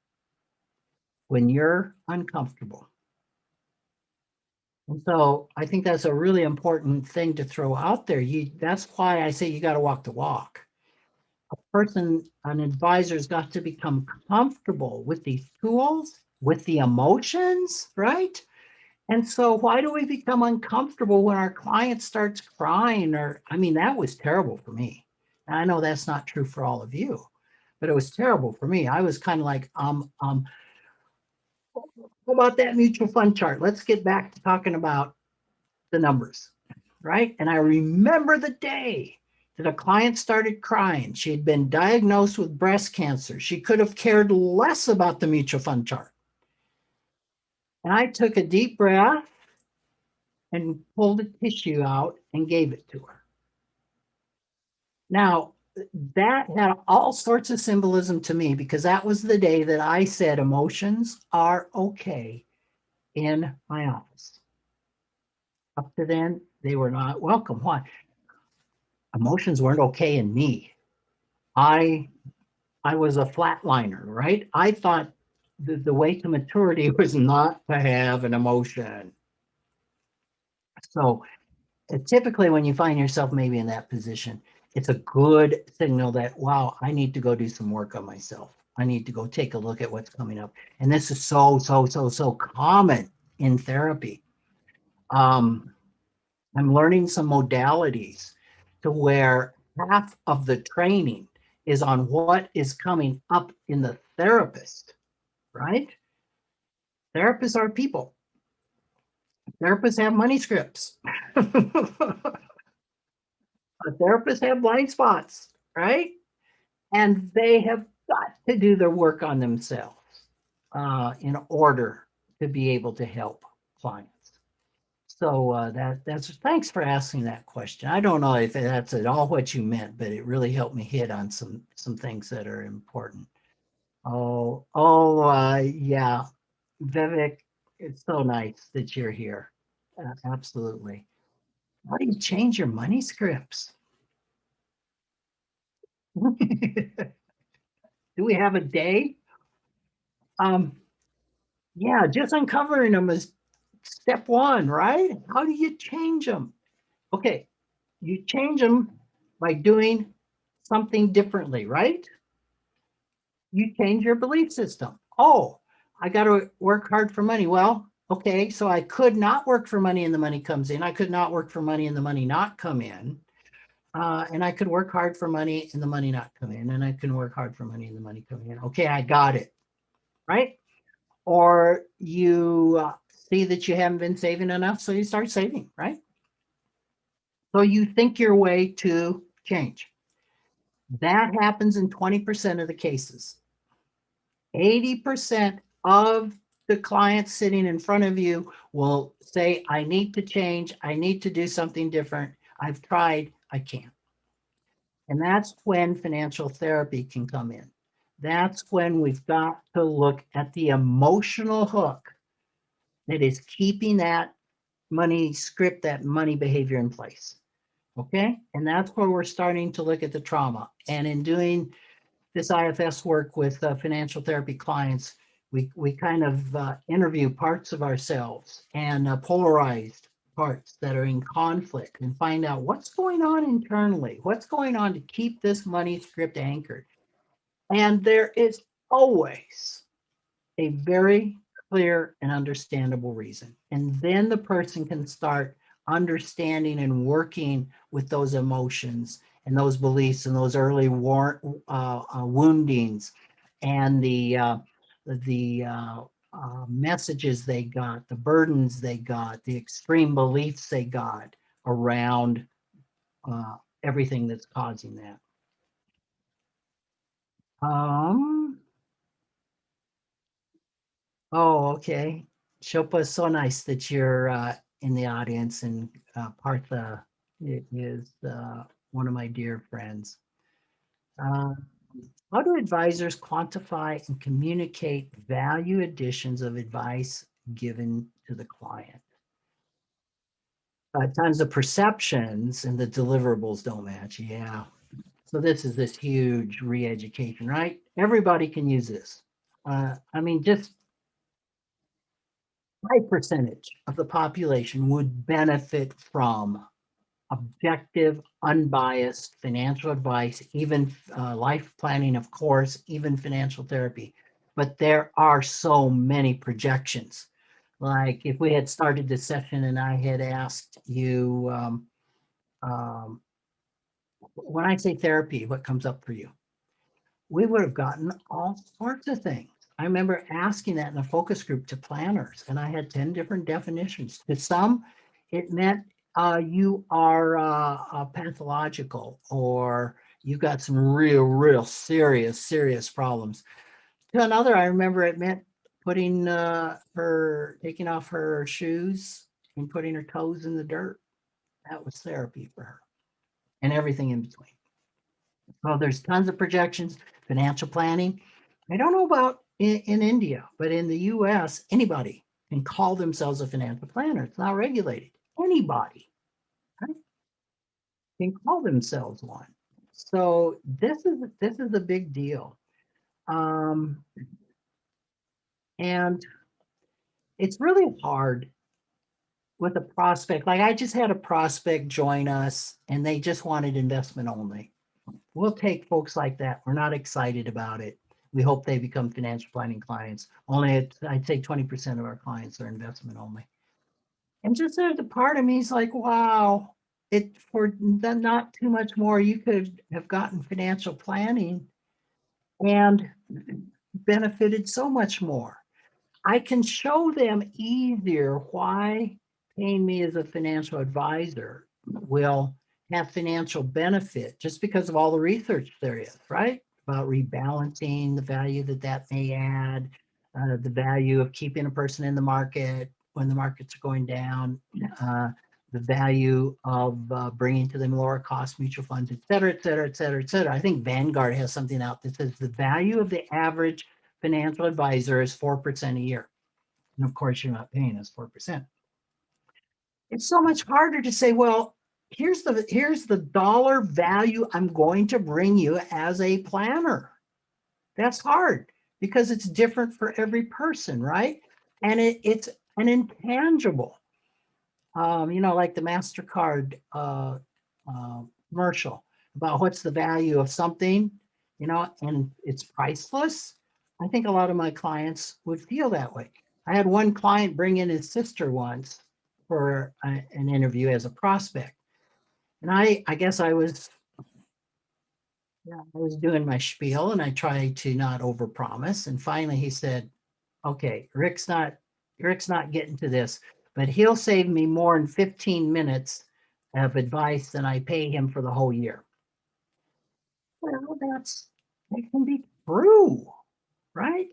When you're uncomfortable. And so I think that's a really important thing to throw out there. That's why I say you got to walk the walk. An advisor's got to become comfortable with these tools, with the emotions, right? And so why do we become uncomfortable when our client starts crying? Or, I mean, that was terrible for me. And I know that's not true for all of you, but it was terrible for me. I was kind of like, how about that mutual fund chart? Let's get back to talking about the numbers, right? And I remember the day that a client started crying. She had been diagnosed with breast cancer. She could have cared less about the mutual fund chart. And I took a deep breath and pulled a tissue out and gave it to her. Now, that had all sorts of symbolism to me because that was the day that I said emotions are okay in my office. Up to then, they were not welcome. Why? Emotions weren't okay in me. I I was a flatliner, right? I thought the way to maturity was not to have an emotion. So typically, when you find yourself maybe in that position, it's a good signal that, wow, I need to go do some work on myself. I need to go take a look at what's coming up. And this is so common in therapy. Um, I'm learning some modalities to where half of the training is on what is coming up in the therapist, right? Therapists are people. Therapists have money scripts. Therapists have blind spots, right? And they have got to do their work on themselves in order to be able to help clients. So that's thanks for asking that question. I don't know if that's at all what you meant, but it really helped me hit on some things that are important. Yeah, Vivek, it's so nice that you're here. Absolutely. How do you change your money scripts? Do we have a day? Um, yeah, just uncovering them is step one, right? How do you change them? Okay, you change them by doing something differently, right? You change your belief system. Oh, I got to work hard for money. Well, okay, so I could not work for money and the money comes in. I could not work for money and the money not come in. And I could work hard for money and the money not come in. And I can work hard for money and the money come in. Okay, I got it, right? Or you see that you haven't been saving enough, so you start saving, right? So you think your way to change. That happens in 20% of the cases. 80% of the clients sitting in front of you will say, I need to change. I need to do something different. I've tried, I can't. And that's when financial therapy can come in. That's when we've got to look at the emotional hook that is keeping that money script, that money behavior in place. Okay. And that's where we're starting to look at the trauma. And in doing this IFS work with financial therapy clients, we kind of interview parts of ourselves and polarized parts that are in conflict and find out what's going on internally, what's going on to keep this money script anchored. And there is always a very clear and understandable reason. And then the person can start understanding and working with those emotions and those beliefs and those early woundings and the messages they got, the burdens they got, the extreme beliefs they got around everything that's causing that. Um, Oh, okay. Shilpa, is so nice that you're in the audience, and Partha is one of my dear friends. Uh, how do advisors quantify and communicate value additions of advice given to the client? Times the perceptions and the deliverables don't match. Yeah. So this is this huge re-education, right? Everybody can use this. I mean, just high percentage of the population would benefit from objective, unbiased financial advice, even life planning, of course, even financial therapy. But there are so many projections. Like if we had started this session and I had asked you, um, when I say therapy, what comes up for you? We would have gotten all sorts of things. I remember asking that in a focus group to planners, and I had 10 different definitions. To some, it meant you are pathological or you got some real serious problems. To another, I remember it meant putting taking off her shoes and putting her toes in the dirt. That was therapy for her, and everything in between. Well, there's tons of projections, financial planning. I don't know about in India, but in the US, anybody can call themselves a financial planner. It's not regulated. Anybody, right, can call themselves one. So this is a big deal. Um, and it's really hard with a prospect. Like I just had a prospect join us and they just wanted investment only. We'll take folks like that. We're not excited about it. We hope they become financial planning clients. Only I'd say 20% of our clients are investment only. And just there's a part of me is like, wow, it for not too much more, you could have gotten financial planning and benefited so much more. I can show them easier why paying me as a financial advisor will have financial benefit just because of all the research there is, right? About rebalancing the value that that may add, the value of keeping a person in the market when the markets are going down, uh, the value of bringing to them lower cost mutual funds, et cetera, et cetera, et cetera, et cetera. I think Vanguard has something out that says the value of the average financial advisor is 4% a year. And of course, you're not paying us 4%. It's so much harder to say, well, here's the dollar value I'm going to bring you as a planner. That's hard because it's different for every person, right? And it's an intangible. Like the MasterCard commercial about what's the value of something, and it's priceless. I think a lot of my clients would feel that way. I had one client bring in his sister once for an interview as a prospect. And I guess I was doing my spiel and I tried to not overpromise. And finally he said, okay, Rick's not getting to this, but he'll save me more than 15 minutes of advice than I pay him for the whole year. Well, that can be true, right?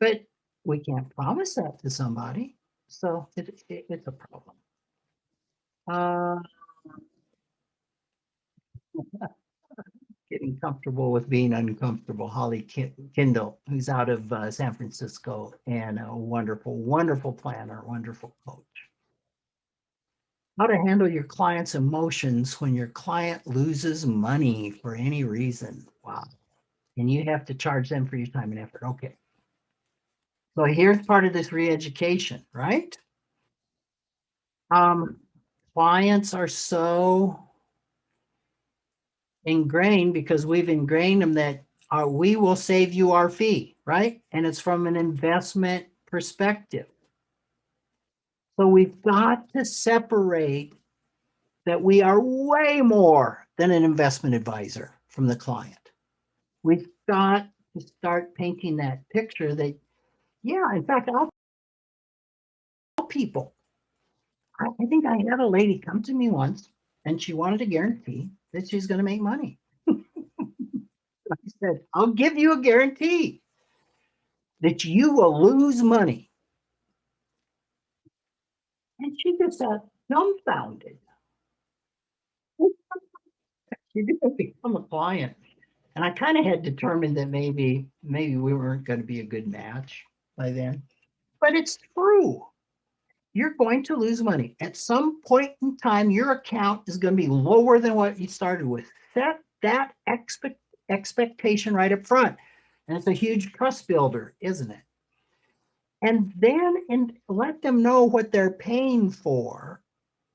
But we can't promise that to somebody. So it's a problem. Uh, Getting comfortable with being uncomfortable. Holly Kindle, who's out of San Francisco and a wonderful, wonderful planner, wonderful coach. How to handle your client's emotions when your client loses money for any reason. Wow. And you have to charge them for your time and effort. Okay. So here's part of this re-education, right? Um, Clients are so ingrained because we've ingrained them that we will save you our fee, right? And it's from an investment perspective. So we've got to separate that we are way more than an investment advisor from the client. We've got to start painting that picture that, yeah, in fact, I'll tell people. I think I had a lady come to me once and she wanted a guarantee that she's going to make money. I said, I'll give you a guarantee that you will lose money. And she just got dumbfounded. She didn't become a client. And I kind of had determined that maybe we weren't going to be a good match by then. But it's true. You're going to lose money. At some point in time, your account is going to be lower than what you started with. Set that expectation right up front. And it's a huge trust builder, isn't it? And then let them know what they're paying for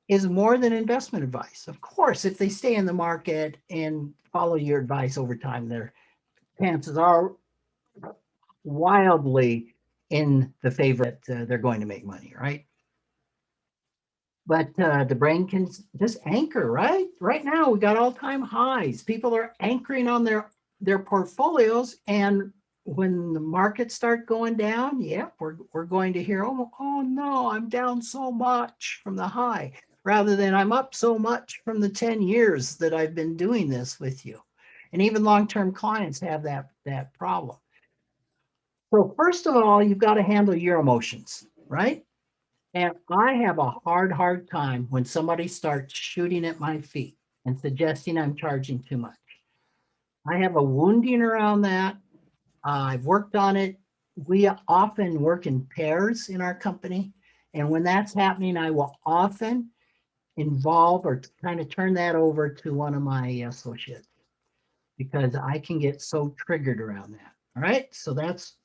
is more than investment advice. Of course, if they stay in the market and follow your advice over time, their chances are wildly in the favor that they're going to make money, right? But the brain can just anchor, right? Right now, we got all-time highs. People are anchoring on their portfolios, and when the markets start going down, yeah, we're going to hear, oh no, I'm down so much from the high, rather than I'm up so much from the 10 years that I've been doing this with you. And even long-term clients have that problem. So first of all, you've got to handle your emotions, right? And I have a hard time when somebody starts shooting at my feet and suggesting I'm charging too much. I have a wounding around that. I've worked on it. We often work in pairs in our company. And when that's happening, I will often involve or kind of turn that over to one of my associates because I can get so triggered around that. All right. So that's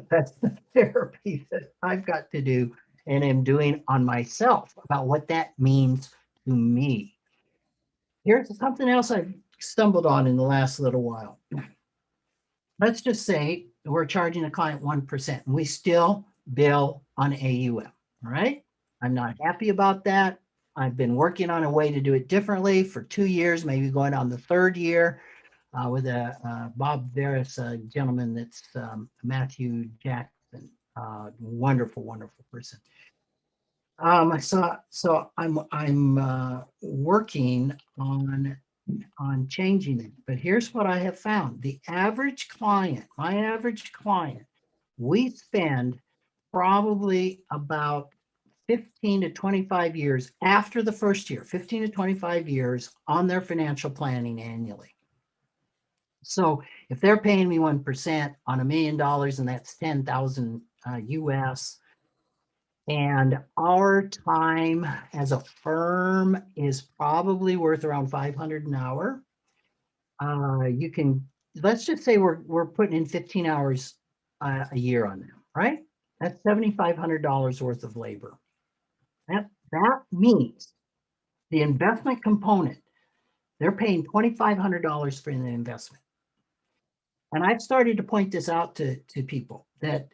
that's the therapy that I've got to do and am doing on myself about what that means to me. Here's something else I've stumbled on in the last little while. Let's just say we're charging a client 1% and we still bill on AUM. All right. I'm not happy about that. I've been working on a way to do it differently for 2 years, maybe going on the third year with Bob Veris, a gentleman that's Matthew Jackson, wonderful, wonderful person. So I'm working on changing it. But here's what I have found. The average client, my average client, we spend probably about 15 to 25 years after the first year, 15 to 25 years on their financial planning annually. So if they're paying me 1% on $1 million, and that's 10,000 US, and our time as a firm is probably worth around 500 an hour. You can, let's just say we're putting in 15 hours a year on them, right? That's $7,500 worth of labor. That means the investment component, they're paying $2,500 for the investment. And I've started to point this out to people that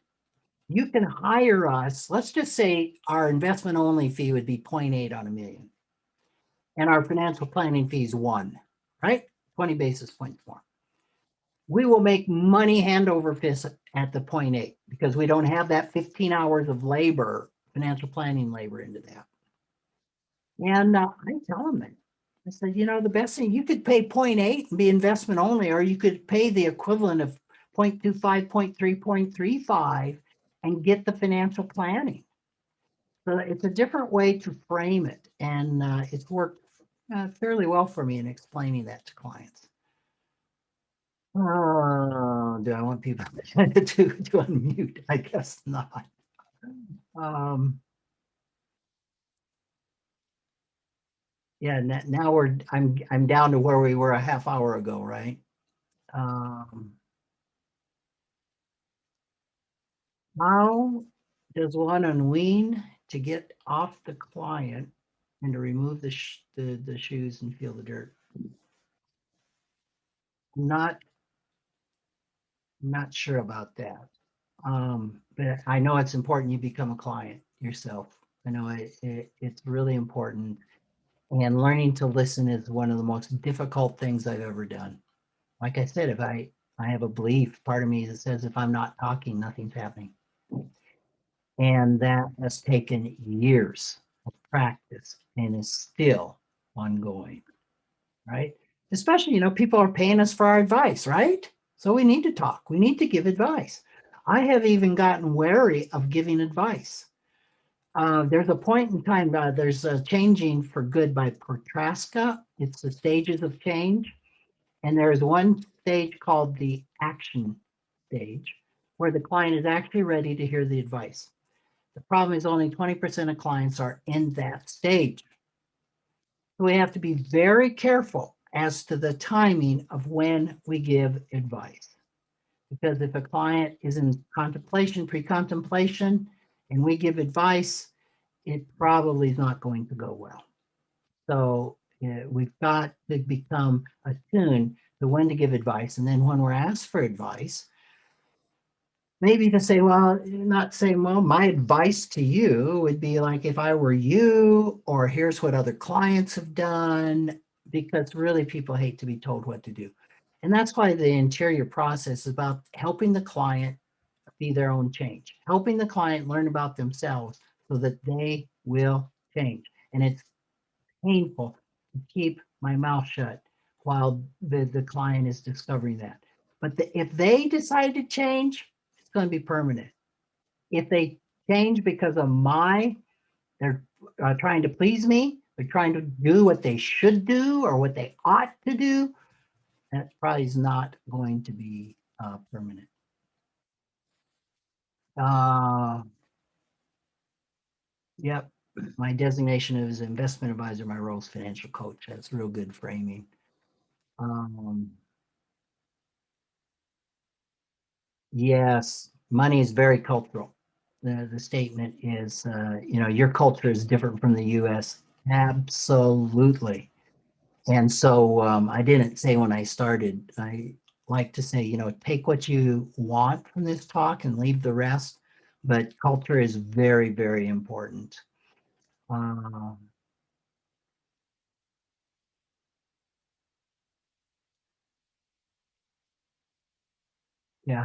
you can hire us. Let's just say our investment only fee would be 0.8 on $1 million. And our financial planning fee is 1, right? 20 basis points more. We will make money hand over fist at the 0.8 because we don't have that 15 hours of labor, financial planning labor into that. And I tell them that. I said, the best thing, you could pay 0.8 and be investment only, or you could pay the equivalent of 0.25, 0.3, 0.35 and get the financial planning. So it's a different way to frame it. And it's worked fairly well for me in explaining that to clients. Oh, do I want people to unmute? I guess not. Yeah, now I'm down to where we were a half hour ago, right? How does one unwean to get off the client and to remove the shoes and feel the dirt? Not sure about that. But I know it's important you become a client yourself. I know it's really important. And learning to listen is one of the most difficult things I've ever done. Like I said, if I have a belief, part of me that says if I'm not talking, nothing's happening. And that has taken years of practice and is still ongoing, right? Especially, people are paying us for our advice, right? So we need to talk. We need to give advice. I have even gotten wary of giving advice. There's a point in time, there's a Changing for Good by Protraska. It's the stages of change. And there's one stage called the action stage, where the client is actually ready to hear the advice. The problem is only 20% of clients are in that stage. So we have to be very careful as to the timing of when we give advice. Because if a client is in contemplation, pre-contemplation, and we give advice, it probably is not going to go well. So we've got to become attuned to when to give advice. And then when we're asked for advice, maybe to say, well, not saying, well, my advice to you would be like, if I were you, or here's what other clients have done, because really people hate to be told what to do. And that's why the interior process is about helping the client be their own change, helping the client learn about themselves so that they will change. And it's painful to keep my mouth shut while the client is discovering that. But if they decide to change, it's going to be permanent. If they change because of they're trying to please me, they're trying to do what they should do or what they ought to do, that probably is not going to be permanent. Yep. My designation is investment advisor. My role is financial coach. That's real good framing. Yes, money is very cultural. The statement is, your culture is different from the U.S. Absolutely. And so I didn't say when I started, I like to say, take what you want from this talk and leave the rest. But culture is very, very important. Um, yeah,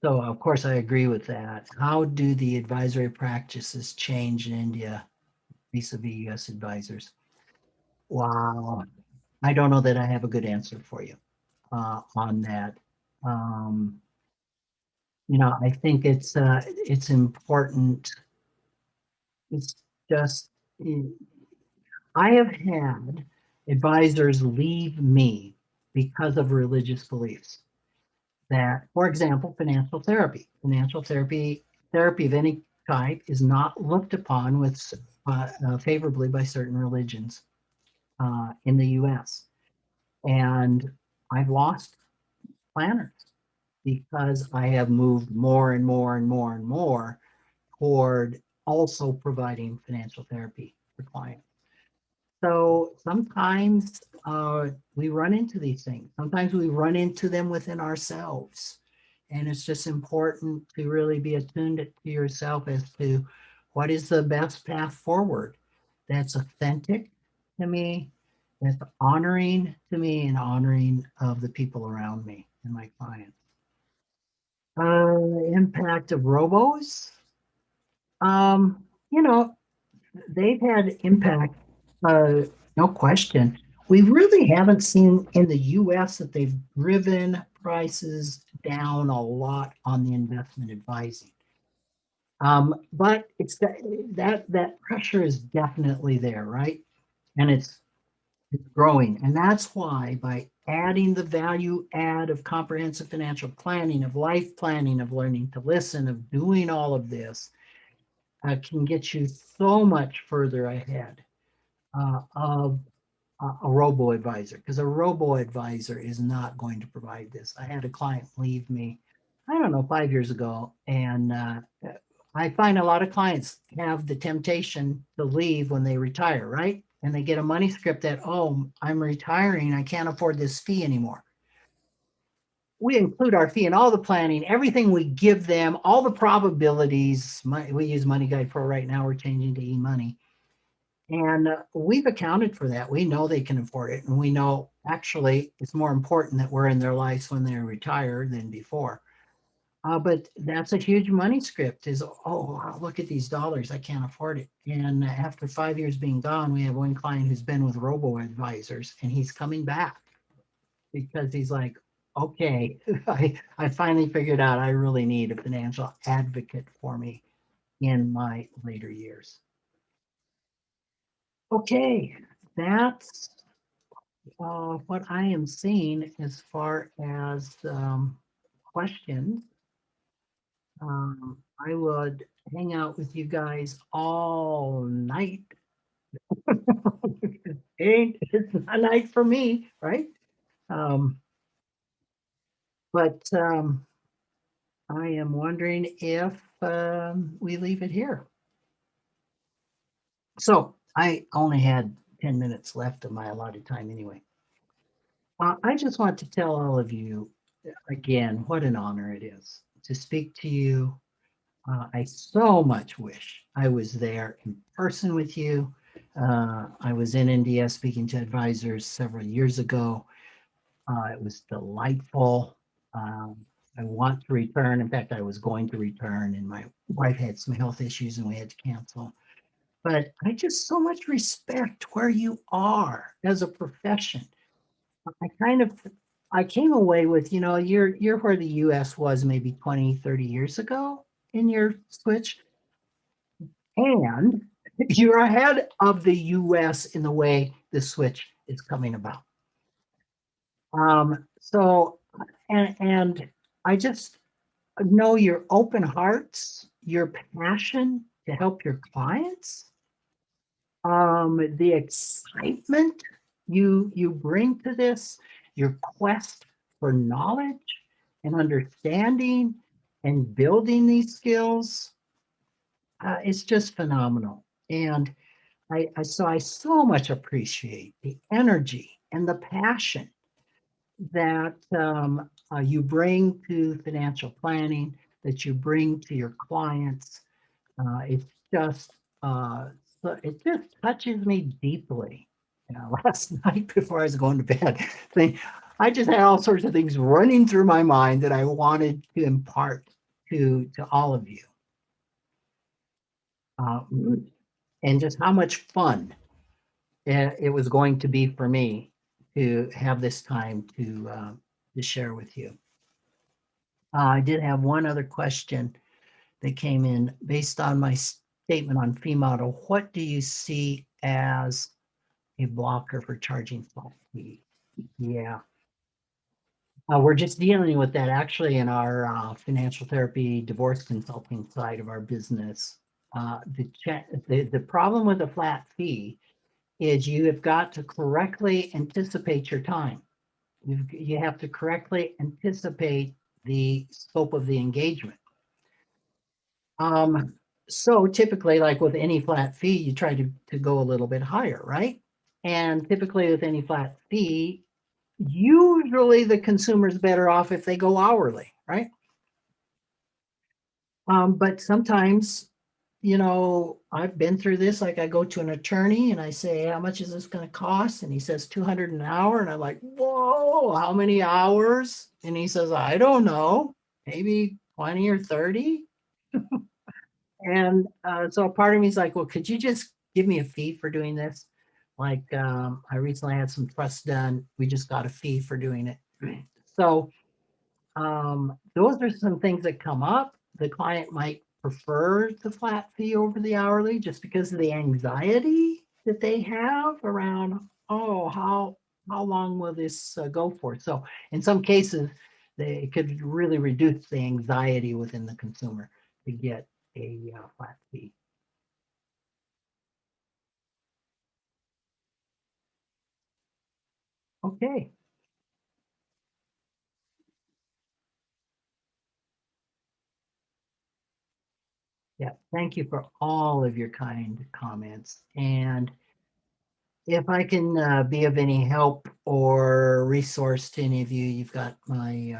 so of course I agree with that. How do the advisory practices change in India vis-a-vis US advisors? Wow. I don't know that I have a good answer for you on that. Um, I think it's important. It's just I have had advisors leave me because of religious beliefs. That, for example, therapy of any type is not looked upon with favorably by certain religions in the U.S. And I've lost planners because I have moved more and more and more and more toward also providing financial therapy for clients. So sometimes we run into these things. Sometimes we run into them within ourselves. And it's just important to really be attuned to yourself as to what is the best path forward that's authentic to me, that's honoring to me, and honoring of the people around me and my clients. Impact of robos. Um, you know, they've had impact, uh, no question. We really haven't seen in the US that they've driven prices down a lot on the investment advising. But it's that pressure is definitely there, right? And it's growing. And that's why by adding the value add of comprehensive financial planning, of life planning, of learning to listen, of doing all of this, can get you so much further ahead of a robo advisor, because a robo advisor is not going to provide this. I had a client leave me, I don't know, 5 years ago, and I find a lot of clients have the temptation to leave when they retire, right? And they get a money script that, oh, I'm retiring, I can't afford this fee anymore. We include our fee in all the planning, everything we give them, all the probabilities. We use Money Guide Pro right now. We're changing to eMoney. And we've accounted for that. We know they can afford it. And we know actually it's more important that we're in their lives when they're retired than before. But that's a huge money script is, oh, wow, look at these dollars. I can't afford it. And after 5 years being gone, we have one client who's been with robo advisors and he's coming back because he's like, okay, I finally figured out I really need a financial advocate for me in my later years. Okay, that's what I am seeing as far as questions. I would hang out with you guys all night. It's a night for me, right? Um, but I am wondering if we leave it here. So I only had 10 minutes left of my allotted time anyway. I just want to tell all of you again what an honor it is to speak to you. I so much wish I was there in person with you. I was in India speaking to advisors several years ago. It was delightful. Um, I want to return. In fact, I was going to return, and my wife had some health issues and we had to cancel. But I just so much respect where you are as a profession. I kind of I came away with, you're where the US was maybe 20, 30 years ago in your switch. And you're ahead of the US in the way the switch is coming about. So, and I just know your open hearts, your passion to help your clients, the excitement you bring to this, your quest for knowledge and understanding and building these skills. It's just phenomenal. And I so much appreciate the energy and the passion that you bring to financial planning, that you bring to your clients. It's just it just touches me deeply. You know, last night before I was going to bed, I just had all sorts of things running through my mind that I wanted to impart to all of you, and just how much fun it was going to be for me to have this time to share with you. I did have one other question that came in based on my statement on fee model. What do you see as a blocker for charging flat fee? Yeah. We're just dealing with that actually in our financial therapy divorce consulting side of our business. The problem with a flat fee is you have got to correctly anticipate your time. You have to correctly anticipate the scope of the engagement. Um, so typically, like with any flat fee, you try to go a little bit higher, right? And typically with any flat fee, usually the consumer's better off if they go hourly, right? But sometimes, you know, I've been through this. Like I go to an attorney and I say, how much is this going to cost? And he says 200 an hour. And I'm like, whoa, how many hours? And he says, I don't know, maybe 20 or 30. And so a part of me is like, well, could you just give me a fee for doing this? Like I recently had some trusts done. We just got a fee for doing it. So those are some things that come up. The client might prefer the flat fee over the hourly just because of the anxiety that they have around, oh, how long will this go for? So in some cases, they could really reduce the anxiety within the consumer to get a flat fee. Okay. Yeah. Thank you for all of your kind comments. And if I can be of any help or resource to any of you, you've got my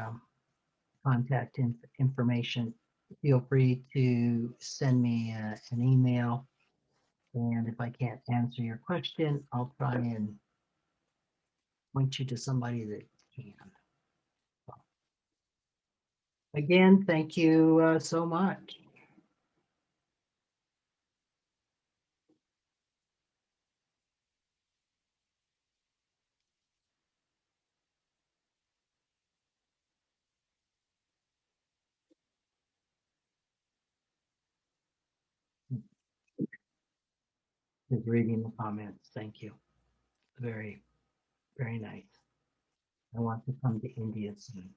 contact information. Feel free to send me an email. And if I can't answer your question, I'll try and point you to somebody that can. Again, thank you so much. Just reading the comments. Thank you. Very, very nice. I want to come to India soon.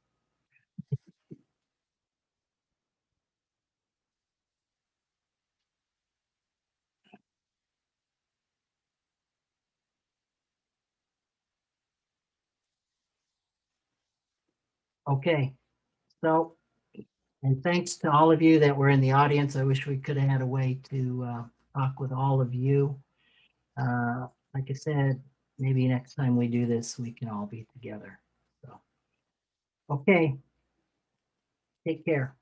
Okay, so, and thanks to all of you that were in the audience. I wish we could have had a way to talk with all of you. Like I said, maybe next time we do this, we can all be together. So, okay, take care.